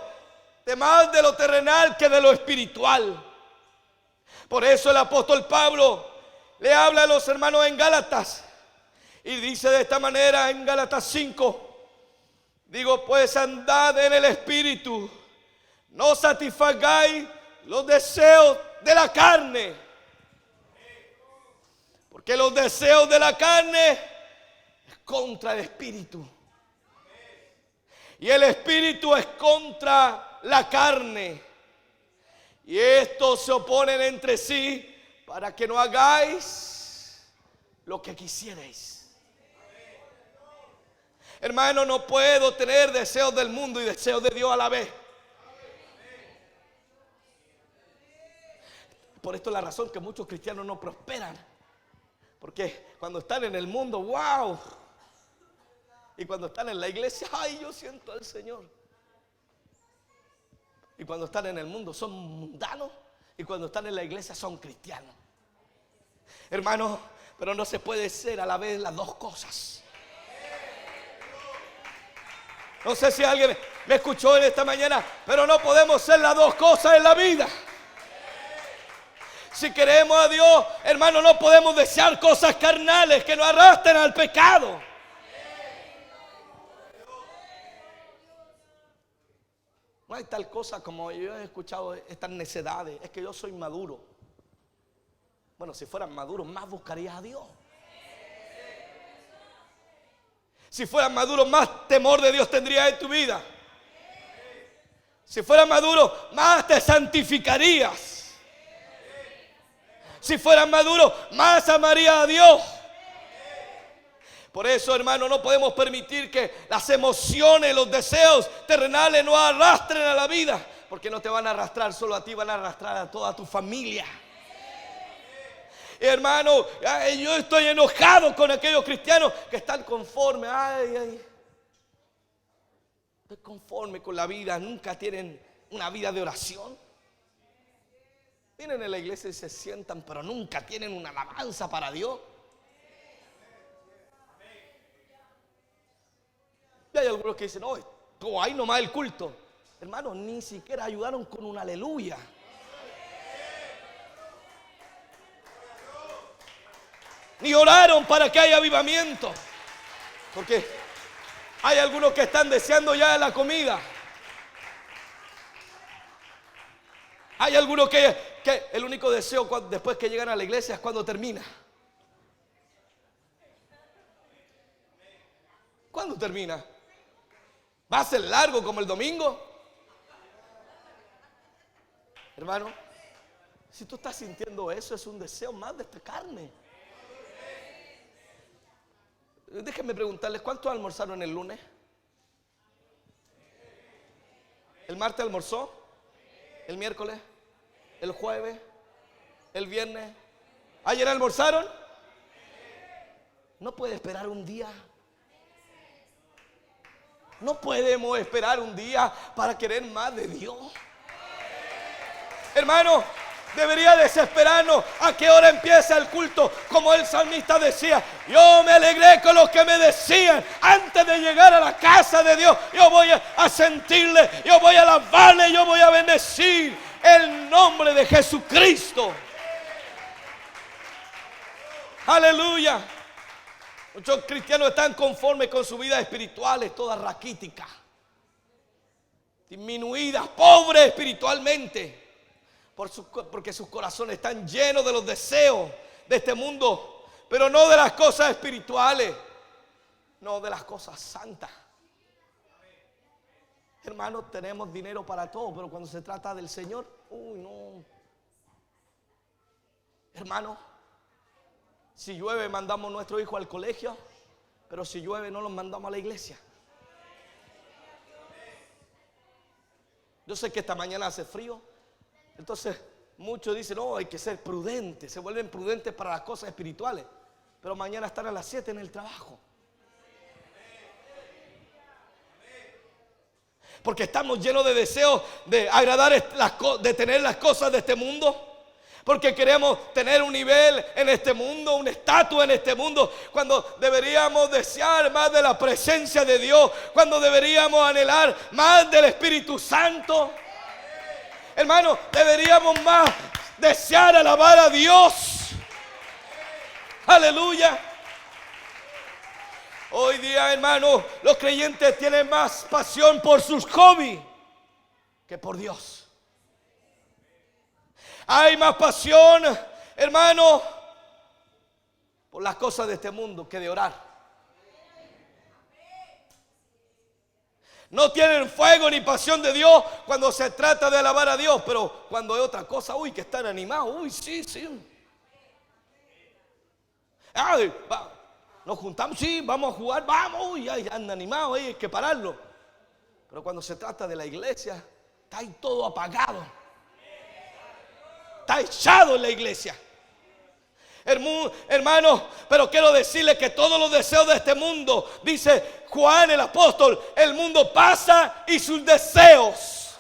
Speaker 1: de más de lo terrenal que de lo espiritual. Por eso el apóstol Pablo le habla a los hermanos en Gálatas y dice de esta manera en Gálatas 5: digo pues, andad en el espíritu, no satisfagáis los deseos de la carne, porque los deseos de la carne es contra el espíritu, y el espíritu es contra la carne, y estos se oponen entre sí para que no hagáis lo que quisierais. Hermano, no puedo tener deseos del mundo y deseos de Dios a la vez. Por esto es la razón que muchos cristianos no prosperan. Porque cuando están en el mundo, wow. Y cuando están en la iglesia, ay, yo siento al Señor. Y cuando están en el mundo son mundanos. Y cuando están en la iglesia son cristianos. Hermanos, pero no se puede ser a la vez las dos cosas. No sé si alguien me escuchó en esta mañana, pero no podemos ser las dos cosas en la vida. Si queremos a Dios, hermano, no podemos desear cosas carnales que nos arrastren al pecado. No hay tal cosa como yo he escuchado estas necedades. Es que yo soy maduro. Bueno, si fueras maduro, más buscarías a Dios. Si fueras maduro, más temor de Dios tendrías en tu vida. Si fueras maduro, más te santificarías. Si fueras maduro, más amarías a Dios. Por eso, hermano, no podemos permitir que las emociones, los deseos terrenales nos arrastren a la vida. Porque no te van a arrastrar solo a ti, van a arrastrar a toda tu familia. Hermano, yo estoy enojado con aquellos cristianos que están conformes. Estoy conforme con la vida. Nunca tienen una vida de oración. Vienen a la iglesia y se sientan, pero nunca tienen una alabanza para Dios. Y hay algunos que dicen, no, ahí nomás el culto. Hermano, ni siquiera ayudaron con un aleluya. Ni oraron para que haya avivamiento. Porque hay algunos que están deseando ya la comida. Hay algunos que el único deseo después que llegan a la iglesia es cuando termina. ¿Cuándo termina? ¿Va a ser largo como el domingo? Hermano, si tú estás sintiendo eso, es un deseo más de esta carne. Déjenme preguntarles, ¿cuántos almorzaron el lunes? ¿El martes almorzó? ¿El miércoles? ¿El jueves? ¿El viernes? ¿Ayer almorzaron? No puede esperar un día. No podemos esperar un día para querer más de Dios. Hermano, debería desesperarnos a qué hora empieza el culto. Como el salmista decía, yo me alegré con los que me decían antes de llegar a la casa de Dios, yo voy a sentirle, yo voy a alabarle, yo voy a bendecir el nombre de Jesucristo. Aleluya. Muchos cristianos están conformes con su vida espiritual, es toda raquítica, disminuida, pobre espiritualmente. Porque sus corazones están llenos de los deseos de este mundo, pero no de las cosas espirituales, no de las cosas santas. Hermanos, tenemos dinero para todo, pero cuando se trata del Señor, no. Hermanos, si llueve mandamos a nuestro hijo al colegio, pero si llueve no los mandamos a la iglesia. Yo sé que esta mañana hace frío. Entonces muchos dicen, no, hay que ser prudentes. Se vuelven prudentes para las cosas espirituales, pero mañana están a las 7 en el trabajo. Porque estamos llenos de deseos de agradar, de tener las cosas de este mundo. Porque queremos tener un nivel en este mundo, un estatus en este mundo, cuando deberíamos desear más de la presencia de Dios, cuando deberíamos anhelar más del Espíritu Santo. Hermano, deberíamos más desear alabar a Dios. Aleluya. Hoy día, hermano, los creyentes tienen más pasión por sus hobbies que por Dios. Hay más pasión, hermano, por las cosas de este mundo que de orar. No tienen fuego ni pasión de Dios cuando se trata de alabar a Dios, pero cuando hay otra cosa, que están animados, sí. Nos juntamos, sí, vamos a jugar, vamos, andan animados, hay que pararlo. Pero cuando se trata de la iglesia, está ahí todo apagado. Está echado en la iglesia. Hermano, pero quiero decirle que todos los deseos de este mundo, dice Juan el apóstol, el mundo pasa y sus deseos.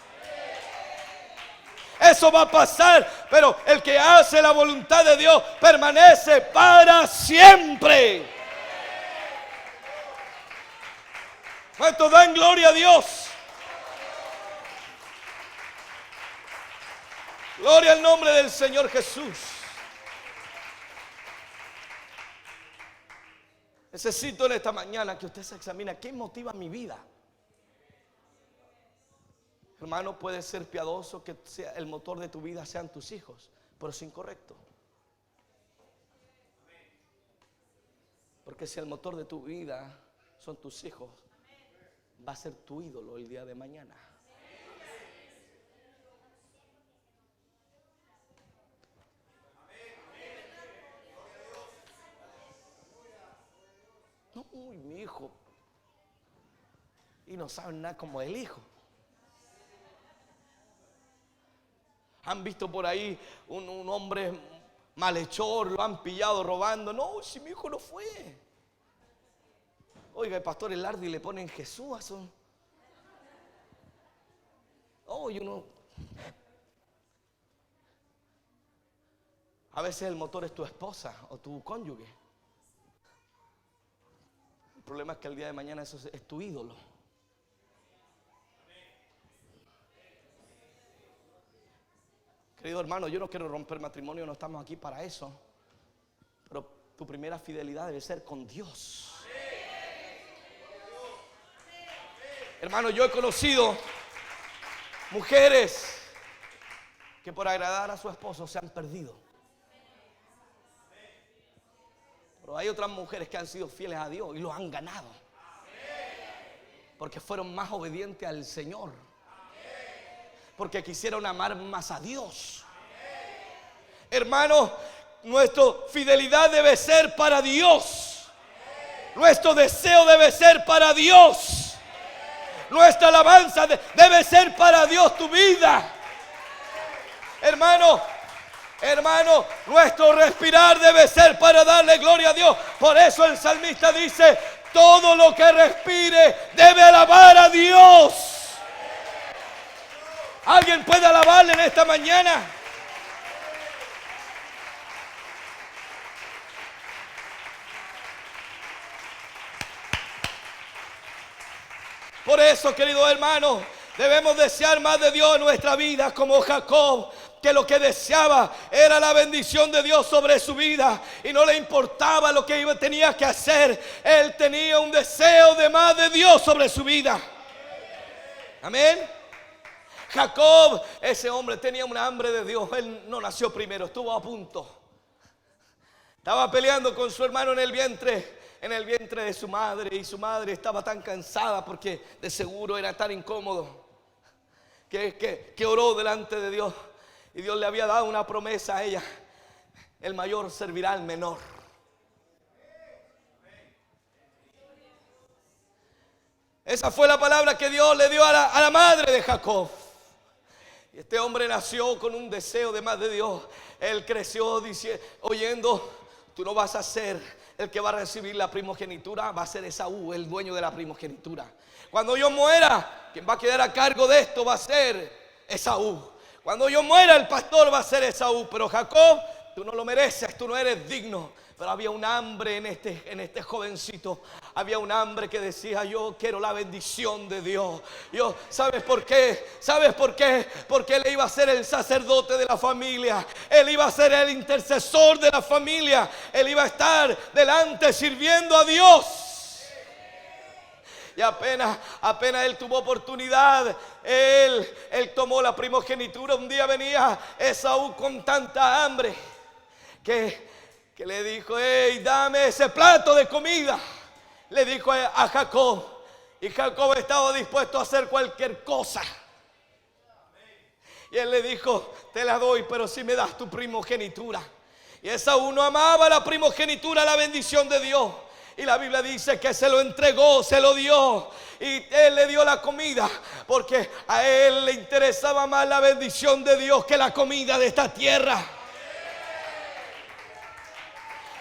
Speaker 1: Eso va a pasar, pero el que hace la voluntad de Dios permanece para siempre. ¿Cuántos dan gloria a Dios? Gloria al nombre del Señor Jesús. Necesito en esta mañana que usted se examine qué motiva mi vida. Hermano, puede ser piadoso que sea el motor de tu vida sean tus hijos, pero es incorrecto. Porque si el motor de tu vida son tus hijos, va a ser tu ídolo el día de mañana. No, uy, mi hijo. Y no saben nada como el hijo. Han visto por ahí un hombre malhechor, lo han pillado robando. No, si mi hijo no fue. Oiga, el pastor Elardi le ponen Jesús a su... Oh, y uno... A veces el motor es tu esposa o tu cónyuge. El problema es que el día de mañana eso es tu ídolo. Querido hermano, yo no quiero romper matrimonio, no estamos aquí para eso. Pero tu primera fidelidad debe ser con Dios. Hermano, yo he conocido mujeres que por agradar a su esposo se han perdido. Pero hay otras mujeres que han sido fieles a Dios y lo han ganado. Porque fueron más obedientes al Señor. Porque quisieron amar más a Dios. Hermano, nuestra fidelidad debe ser para Dios. Nuestro deseo debe ser para Dios. Nuestra alabanza debe ser para Dios, tu vida. Hermano, nuestro respirar debe ser para darle gloria a Dios. Por eso el salmista dice: todo lo que respire debe alabar a Dios. ¿Alguien puede alabarle en esta mañana? Por eso, querido hermano, debemos desear más de Dios en nuestra vida, como Jacob, que lo que deseaba era la bendición de Dios sobre su vida y no le importaba lo que tenía que hacer. Él tenía un deseo de más de Dios sobre su vida. Amén. Jacob, ese hombre tenía un hambre de Dios. Él no nació primero, estuvo a punto. Estaba peleando con su hermano en el vientre de su madre, y su madre estaba tan cansada porque de seguro era tan incómodo que oró delante de Dios, y Dios le había dado una promesa a ella: el mayor servirá al menor. Esa fue la palabra que Dios le dio a la madre de Jacob. Y este hombre nació con un deseo de más de Dios. Él creció oyendo: tú no vas a ser el que va a recibir la primogenitura, va a ser Esaú, el dueño de la primogenitura. Cuando yo muera, quien va a quedar a cargo de esto va a ser Esaú. Cuando yo muera, el pastor va a ser Esaú. Pero Jacob, tú no lo mereces, tú no eres digno. Pero había un hambre en este jovencito. Había un hambre que decía: yo quiero la bendición de Dios. ¿Sabes por qué? ¿Sabes por qué? Porque él iba a ser el sacerdote de la familia. Él iba a ser el intercesor de la familia. Él iba a estar delante sirviendo a Dios. Y apenas él tuvo oportunidad, él tomó la primogenitura. Un día venía Esaú con tanta hambre que le dijo: hey, dame ese plato de comida. Le dijo a Jacob. Y Jacob estaba dispuesto a hacer cualquier cosa. Y él le dijo: te la doy, pero si me das tu primogenitura. Y Esaú no amaba la primogenitura, la bendición de Dios. Y la Biblia dice que se lo entregó, se lo dio. Y él le dio la comida, porque a él le interesaba más la bendición de Dios que la comida de esta tierra.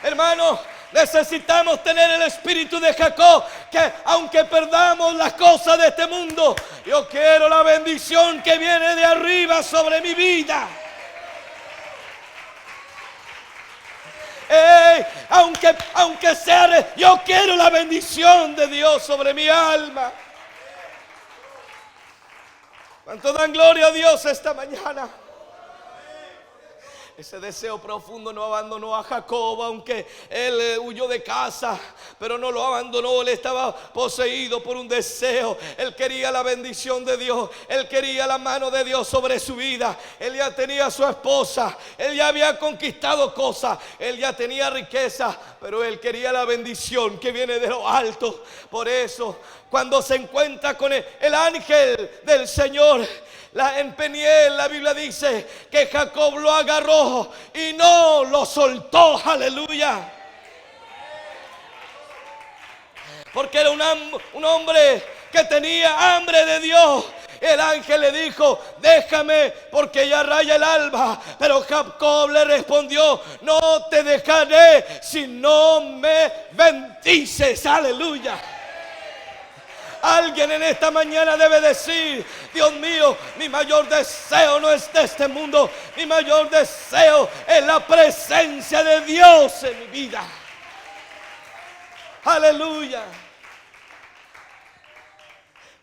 Speaker 1: Hermano, necesitamos tener el espíritu de Jacob, que aunque perdamos las cosas de este mundo, yo quiero la bendición que viene de arriba sobre mi vida. Aunque sea, yo quiero la bendición de Dios sobre mi alma. ¿Cuánto dan gloria a Dios esta mañana? Ese deseo profundo no abandonó a Jacob, aunque él huyó de casa, pero no lo abandonó. Él estaba poseído por un deseo. Él quería la bendición de Dios, él quería la mano de Dios sobre su vida. Él ya tenía a su esposa, él ya había conquistado cosas, él ya tenía riqueza, pero él quería la bendición que viene de lo alto. Por eso, cuando se encuentra con el ángel del Señor, en Peniel, la Biblia dice que Jacob lo agarró y no lo soltó. Aleluya. Porque era un hombre que tenía hambre de Dios. El ángel le dijo: déjame, porque ya raya el alba. Pero Jacob le respondió: no te dejaré si no me bendices. Aleluya. Alguien en esta mañana debe decir: Dios mío, mi mayor deseo no es de este mundo. Mi mayor deseo es la presencia de Dios en mi vida. Aleluya.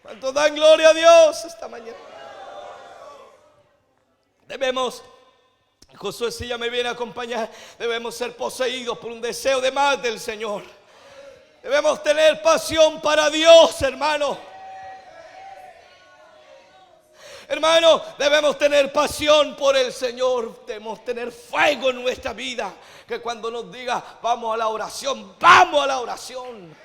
Speaker 1: ¿Cuántos dan gloria a Dios esta mañana? Debemos, Josué, si ya me viene a acompañar, debemos ser poseídos por un deseo de más del Señor. Debemos tener pasión para Dios, hermano. Hermano, debemos tener pasión por el Señor. Debemos tener fuego en nuestra vida. Que cuando nos diga vamos a la oración, vamos a la oración.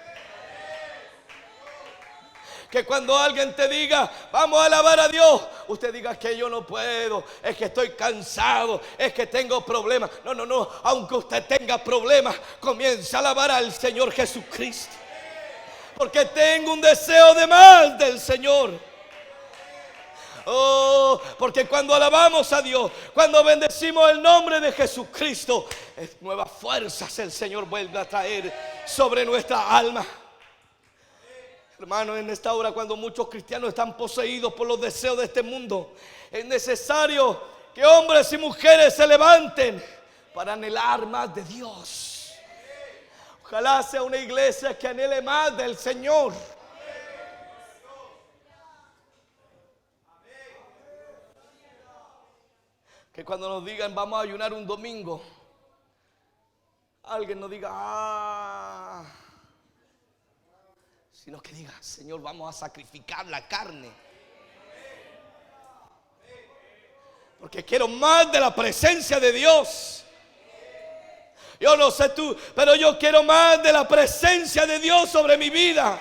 Speaker 1: Que cuando alguien te diga vamos a alabar a Dios, usted diga que yo no puedo, es que estoy cansado, es que tengo problemas. No, aunque usted tenga problemas, comienza a alabar al Señor Jesucristo. Porque tengo un deseo de más del Señor. Oh, porque cuando alabamos a Dios, cuando bendecimos el nombre de Jesucristo, nuevas fuerzas el Señor vuelve a traer sobre nuestra alma. Hermano, en esta hora, cuando muchos cristianos están poseídos por los deseos de este mundo, es necesario que hombres y mujeres se levanten para anhelar más de Dios. Ojalá sea una iglesia que anhele más del Señor. Que cuando nos digan vamos a ayunar un domingo, alguien nos diga sino que diga: Señor, vamos a sacrificar la carne, porque quiero más de la presencia de Dios. Yo no sé tú, pero yo quiero más de la presencia de Dios sobre mi vida.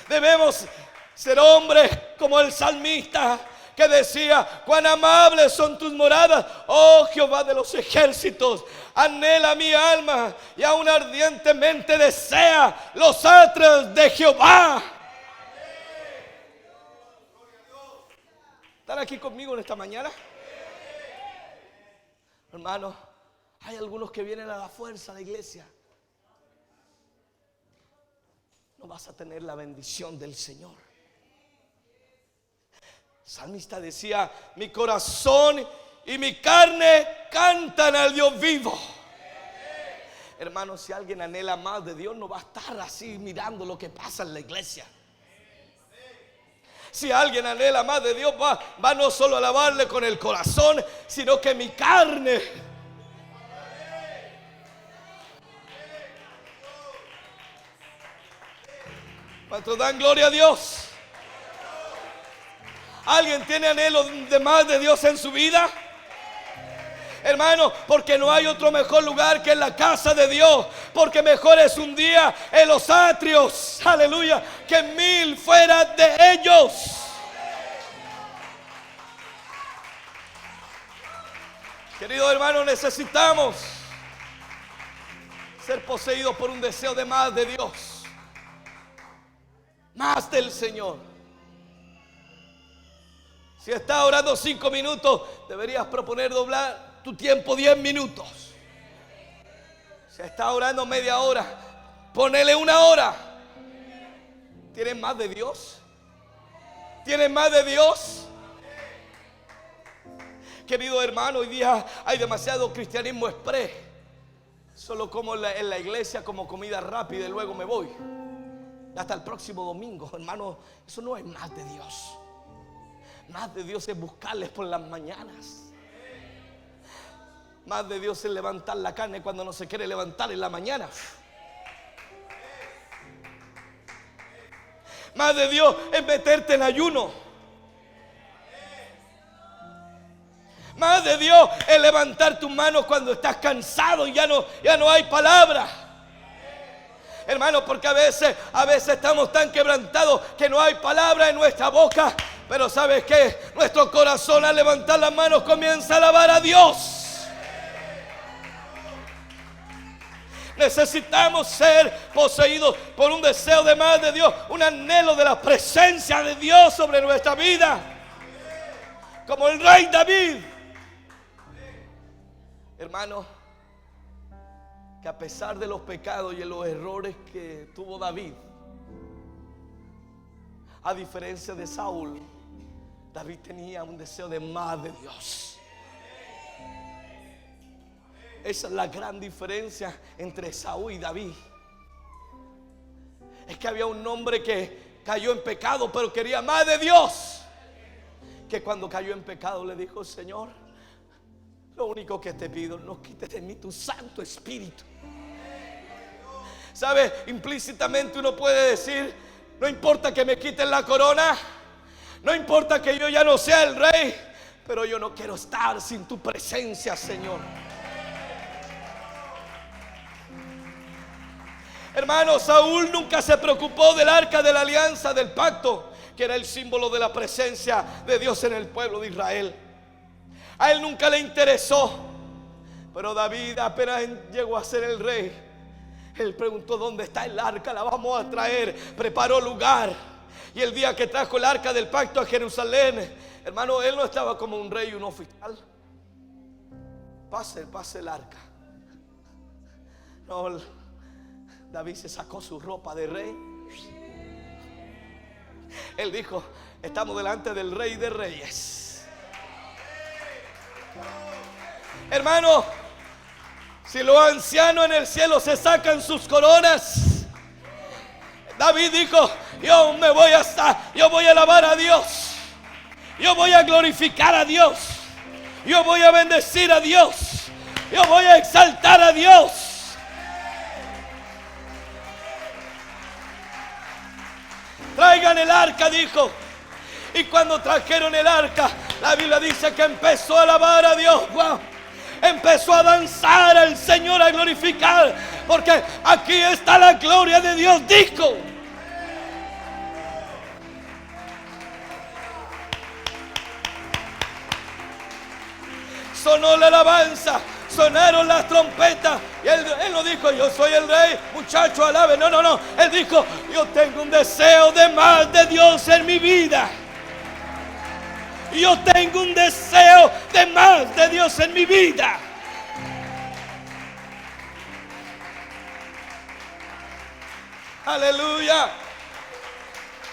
Speaker 1: Debemos ser hombres como el salmista, que decía: cuán amables son tus moradas, oh Jehová de los ejércitos. Anhela mi alma y aún ardientemente desea los atrios de Jehová. ¿Están aquí conmigo en esta mañana? Hermano, hay algunos que vienen a la fuerza a la iglesia. No vas a tener la bendición del Señor. El salmista decía: mi corazón y mi carne cantan al Dios vivo. Hermano, si alguien anhela más de Dios, no va a estar así mirando lo que pasa en la iglesia. Si alguien anhela más de Dios, va no solo a alabarle con el corazón, sino que mi carne. ¿Cuántos dan gloria a Dios? ¿Alguien tiene anhelo de más de Dios en su vida? Hermano, porque no hay otro mejor lugar que en la casa de Dios. Porque mejor es un día en los atrios, aleluya, que 1000 fuera de ellos. Querido hermano, necesitamos ser poseídos por un deseo de más de Dios, más del Señor. Si estás orando 5 minutos, deberías proponer doblar tu tiempo 10 minutos. Si estás orando media hora, ponele 1 hora. ¿Tienes más de Dios? ¿Tienes más de Dios? Querido hermano, hoy día hay demasiado cristianismo exprés. Solo como en la iglesia como comida rápida y luego me voy. Hasta el próximo domingo, hermano. Eso no es más de Dios. Más de Dios es buscarles por las mañanas. Más de Dios es levantar la carne cuando no se quiere levantar en la mañana. Más de Dios es meterte en ayuno. Más de Dios es levantar tus manos cuando estás cansado y ya no hay palabra. Hermano, porque a veces estamos tan quebrantados que no hay palabra en nuestra boca. Pero ¿sabes qué? Nuestro corazón al levantar las manos comienza a alabar a Dios. Necesitamos ser poseídos por un deseo de más de Dios, un anhelo de la presencia de Dios sobre nuestra vida, como el rey David. Hermano, que a pesar de los pecados y de los errores que tuvo David, a diferencia de Saúl, David tenía un deseo de más de Dios. Esa es la gran diferencia entre Saúl y David. Es que había un hombre que cayó en pecado, pero quería más de Dios. Que cuando cayó en pecado le dijo: Señor, lo único que te pido, no quites de mí tu Santo Espíritu. ¿Sabes? Implícitamente uno puede decir: no importa que me quiten la corona, no importa que yo ya no sea el rey, pero yo no quiero estar sin tu presencia, Señor. Hermano, Saúl nunca se preocupó del arca de la alianza, del pacto, que era el símbolo de la presencia de Dios en el pueblo de Israel. A él nunca le interesó. Pero David, apenas llegó a ser el rey, él preguntó: ¿dónde está el arca? La vamos a traer. Preparó lugar. Y el día que trajo el arca del pacto a Jerusalén, hermano, él no estaba como un rey y un oficial. Pase el arca. No, David se sacó su ropa de rey. Él dijo: estamos delante del Rey de Reyes. Hermano, si los ancianos en el cielo se sacan sus coronas, David dijo: yo voy a alabar a Dios, yo voy a glorificar a Dios, yo voy a bendecir a Dios, yo voy a exaltar a Dios. Traigan el arca, dijo. Y cuando trajeron el arca, la Biblia dice que empezó a alabar a Dios. ¡Wow! Empezó a danzar al Señor, a glorificar, porque aquí está la gloria de Dios, dijo. Sonó la alabanza, sonaron las trompetas. Y él no dijo: yo soy el rey, muchacho, alabe. No. Él dijo: yo tengo un deseo de más de Dios en mi vida. Yo tengo un deseo de más de Dios en mi vida. Aleluya.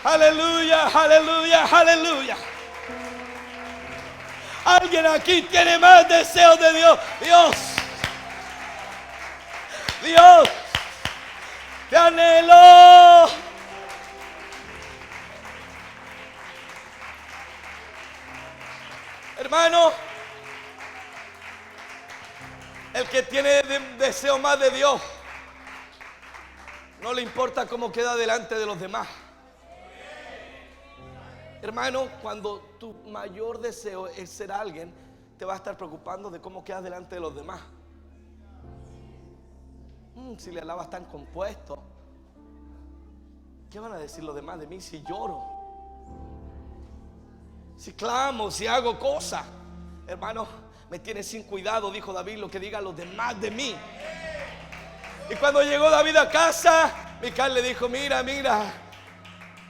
Speaker 1: Aleluya, aleluya, aleluya. Alguien aquí tiene más deseo de Dios. Dios, te anhelo. Hermano, el que tiene deseo más de Dios, no le importa cómo queda delante de los demás. Hermano, cuando tu mayor deseo es ser alguien, te va a estar preocupando de cómo quedas delante de los demás. Si le alabas tan compuesto, ¿qué van a decir los demás de mí si lloro? Si clamo, si hago cosas. Hermano, me tienes sin cuidado, dijo David, lo que digan los demás de mí. Y cuando llegó David a casa, Mical le dijo: mira,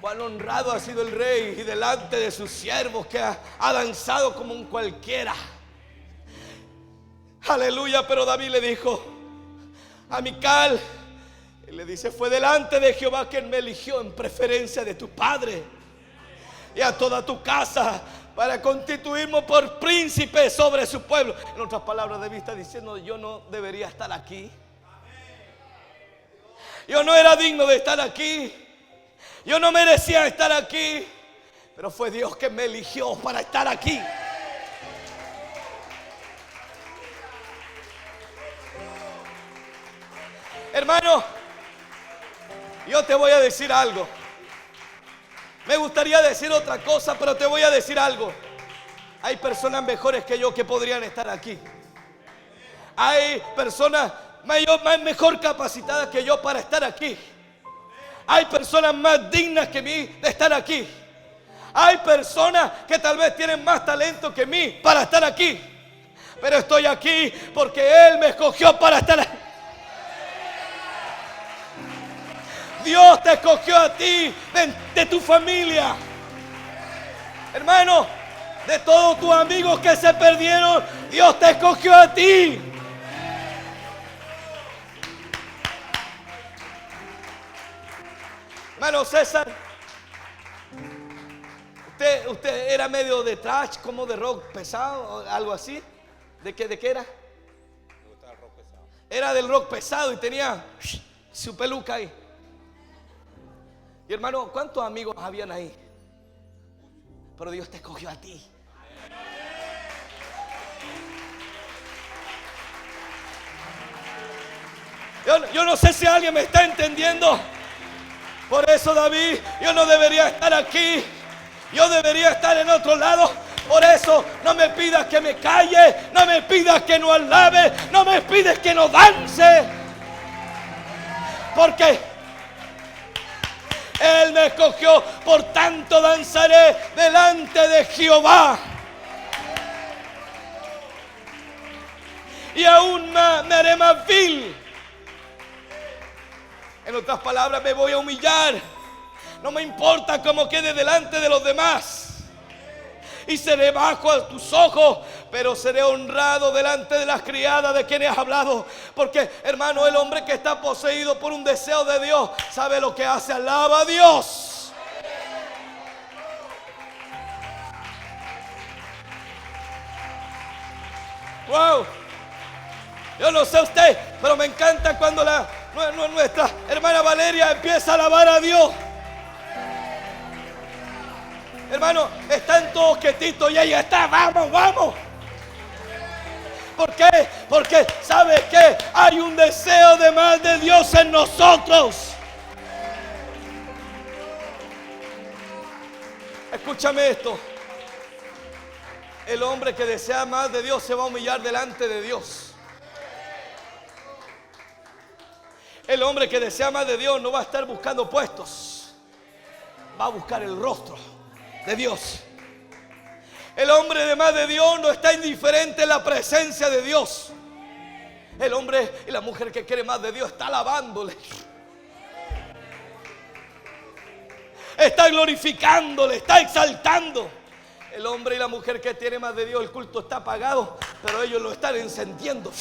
Speaker 1: cuán honrado ha sido el rey y delante de sus siervos, que ha danzado como un cualquiera. Aleluya. Pero David le dijo a Mical, él le dice: fue delante de Jehová quien me eligió en preferencia de tu padre y a toda tu casa para constituirme por príncipe sobre su pueblo. En otras palabras, David está diciendo: yo no debería estar aquí. Yo no era digno de estar aquí. Yo no merecía estar aquí, pero fue Dios que me eligió para estar aquí. Hermano, yo te voy a decir algo. Me gustaría decir otra cosa, pero te voy a decir algo. Hay personas mejores que yo que podrían estar aquí. Hay personas mejor capacitadas que yo para estar aquí. Hay personas más dignas que mí de estar aquí. Hay personas que tal vez tienen más talento que mí para estar aquí. Pero estoy aquí porque Él me escogió para estar aquí. Dios te escogió a ti, de tu familia. Hermano, de todos tus amigos que se perdieron, Dios te escogió a ti. Hermano César, usted era medio de thrash, como de rock pesado, o algo así. ¿De qué era?
Speaker 2: Me gustaba el rock pesado.
Speaker 1: Era del rock pesado y tenía su peluca ahí. Y hermano, ¿cuántos amigos habían ahí? Pero Dios te escogió a ti. Yo no sé si alguien me está entendiendo. Por eso, David, yo no debería estar aquí. Yo debería estar en otro lado. Por eso no me pidas que me calle, no me pidas que no alabe, no me pides que no dance. Porque Él me escogió, por tanto danzaré delante de Jehová. Y aún más me haré más vil. En otras palabras, me voy a humillar. No me importa cómo quede delante de los demás. Y seré bajo a tus ojos, pero seré honrado delante de las criadas de quienes has hablado. Porque, hermano, el hombre que está poseído por un deseo de Dios sabe lo que hace, alaba a Dios. Wow. Yo no sé usted, pero me encanta cuando nuestra hermana Valeria empieza a alabar a Dios. Hermano, están todos quietitos y ella está, vamos. ¿Por qué? Porque ¿sabes qué? Hay un deseo de más de Dios en nosotros. Escúchame esto. El hombre que desea más de Dios se va a humillar delante de Dios. El hombre que desea más de Dios no va a estar buscando puestos. Va a buscar el rostro de Dios. El hombre de más de Dios no está indiferente en la presencia de Dios. El hombre y la mujer que quiere más de Dios está alabándole, está glorificándole, está exaltando. El hombre y la mujer que tiene más de Dios, el culto está apagado, pero ellos lo están encendiendo.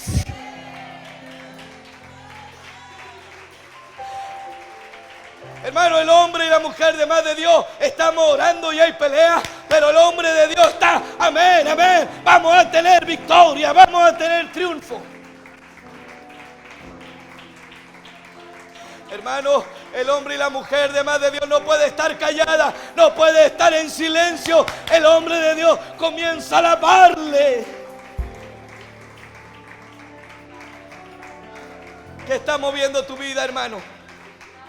Speaker 1: Hermano, el hombre y la mujer de más de Dios estamos orando y hay pelea, pero el hombre de Dios está, amén, vamos a tener victoria, vamos a tener triunfo. Hermano, el hombre y la mujer de más de Dios no puede estar callada, no puede estar en silencio. El hombre de Dios comienza a alabarle. ¿Qué está moviendo tu vida, hermano?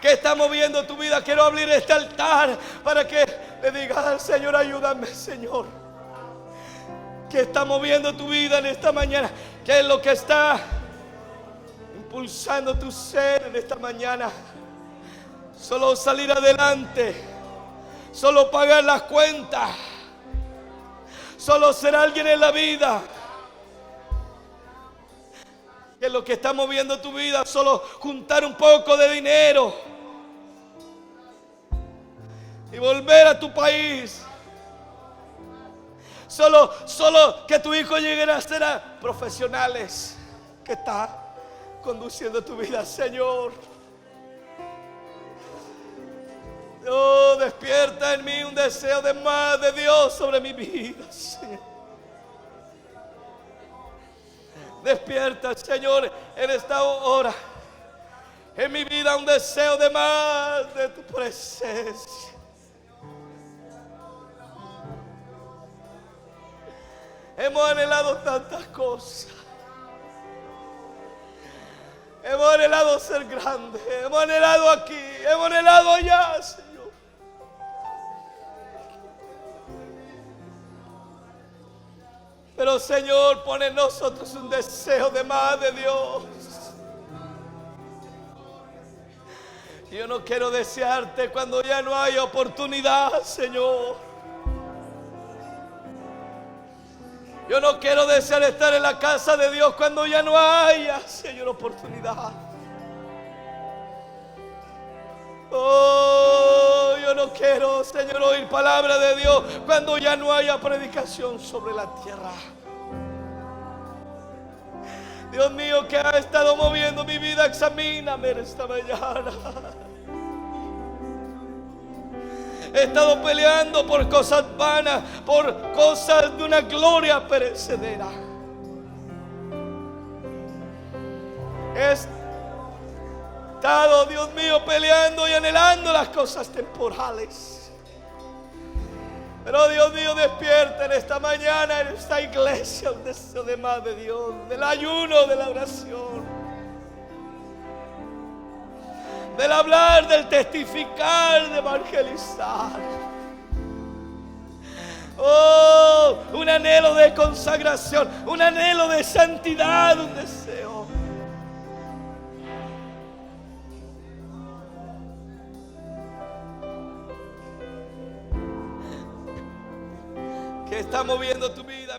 Speaker 1: ¿Qué está moviendo tu vida? Quiero abrir este altar para que le digas al Señor, ayúdame, Señor. ¿Qué está moviendo tu vida en esta mañana? ¿Qué es lo que está impulsando tu ser en esta mañana? Solo salir adelante, solo pagar las cuentas, solo ser alguien en la vida. ¿Qué es lo que está moviendo tu vida? Solo juntar un poco de dinero y volver a tu país. Solo que tu hijo llegue a ser profesionales. ¿Qué está conduciendo tu vida, Señor? Oh, despierta en mí un deseo de más de Dios sobre mi vida, Señor. Despierta, Señor, en esta hora en mi vida un deseo de más de tu presencia. Hemos anhelado tantas cosas. Hemos Hemos anhelado ser grandes, hemos anhelado aquí, hemos anhelado allá, Señor. Pero Señor, pone en nosotros un deseo de más de Dios. Yo no quiero desearte cuando ya no hay oportunidad, Señor. Yo no quiero desear estar en la casa de Dios cuando ya no haya, Señor, oportunidad. Oh, yo no quiero, Señor, oír palabra de Dios cuando ya no haya predicación sobre la tierra. Dios mío, que ha estado moviendo mi vida, examíname en esta mañana. He estado peleando por cosas vanas, por cosas de una gloria perecedera. He estado, Dios mío, peleando y anhelando las cosas temporales. Pero Dios mío, despierta en esta mañana, en esta iglesia, un deseo de más de Dios, del ayuno, de la oración, del hablar, del testificar, de evangelizar. Oh, un anhelo de consagración, un anhelo de santidad, un deseo. Que está moviendo tu vida.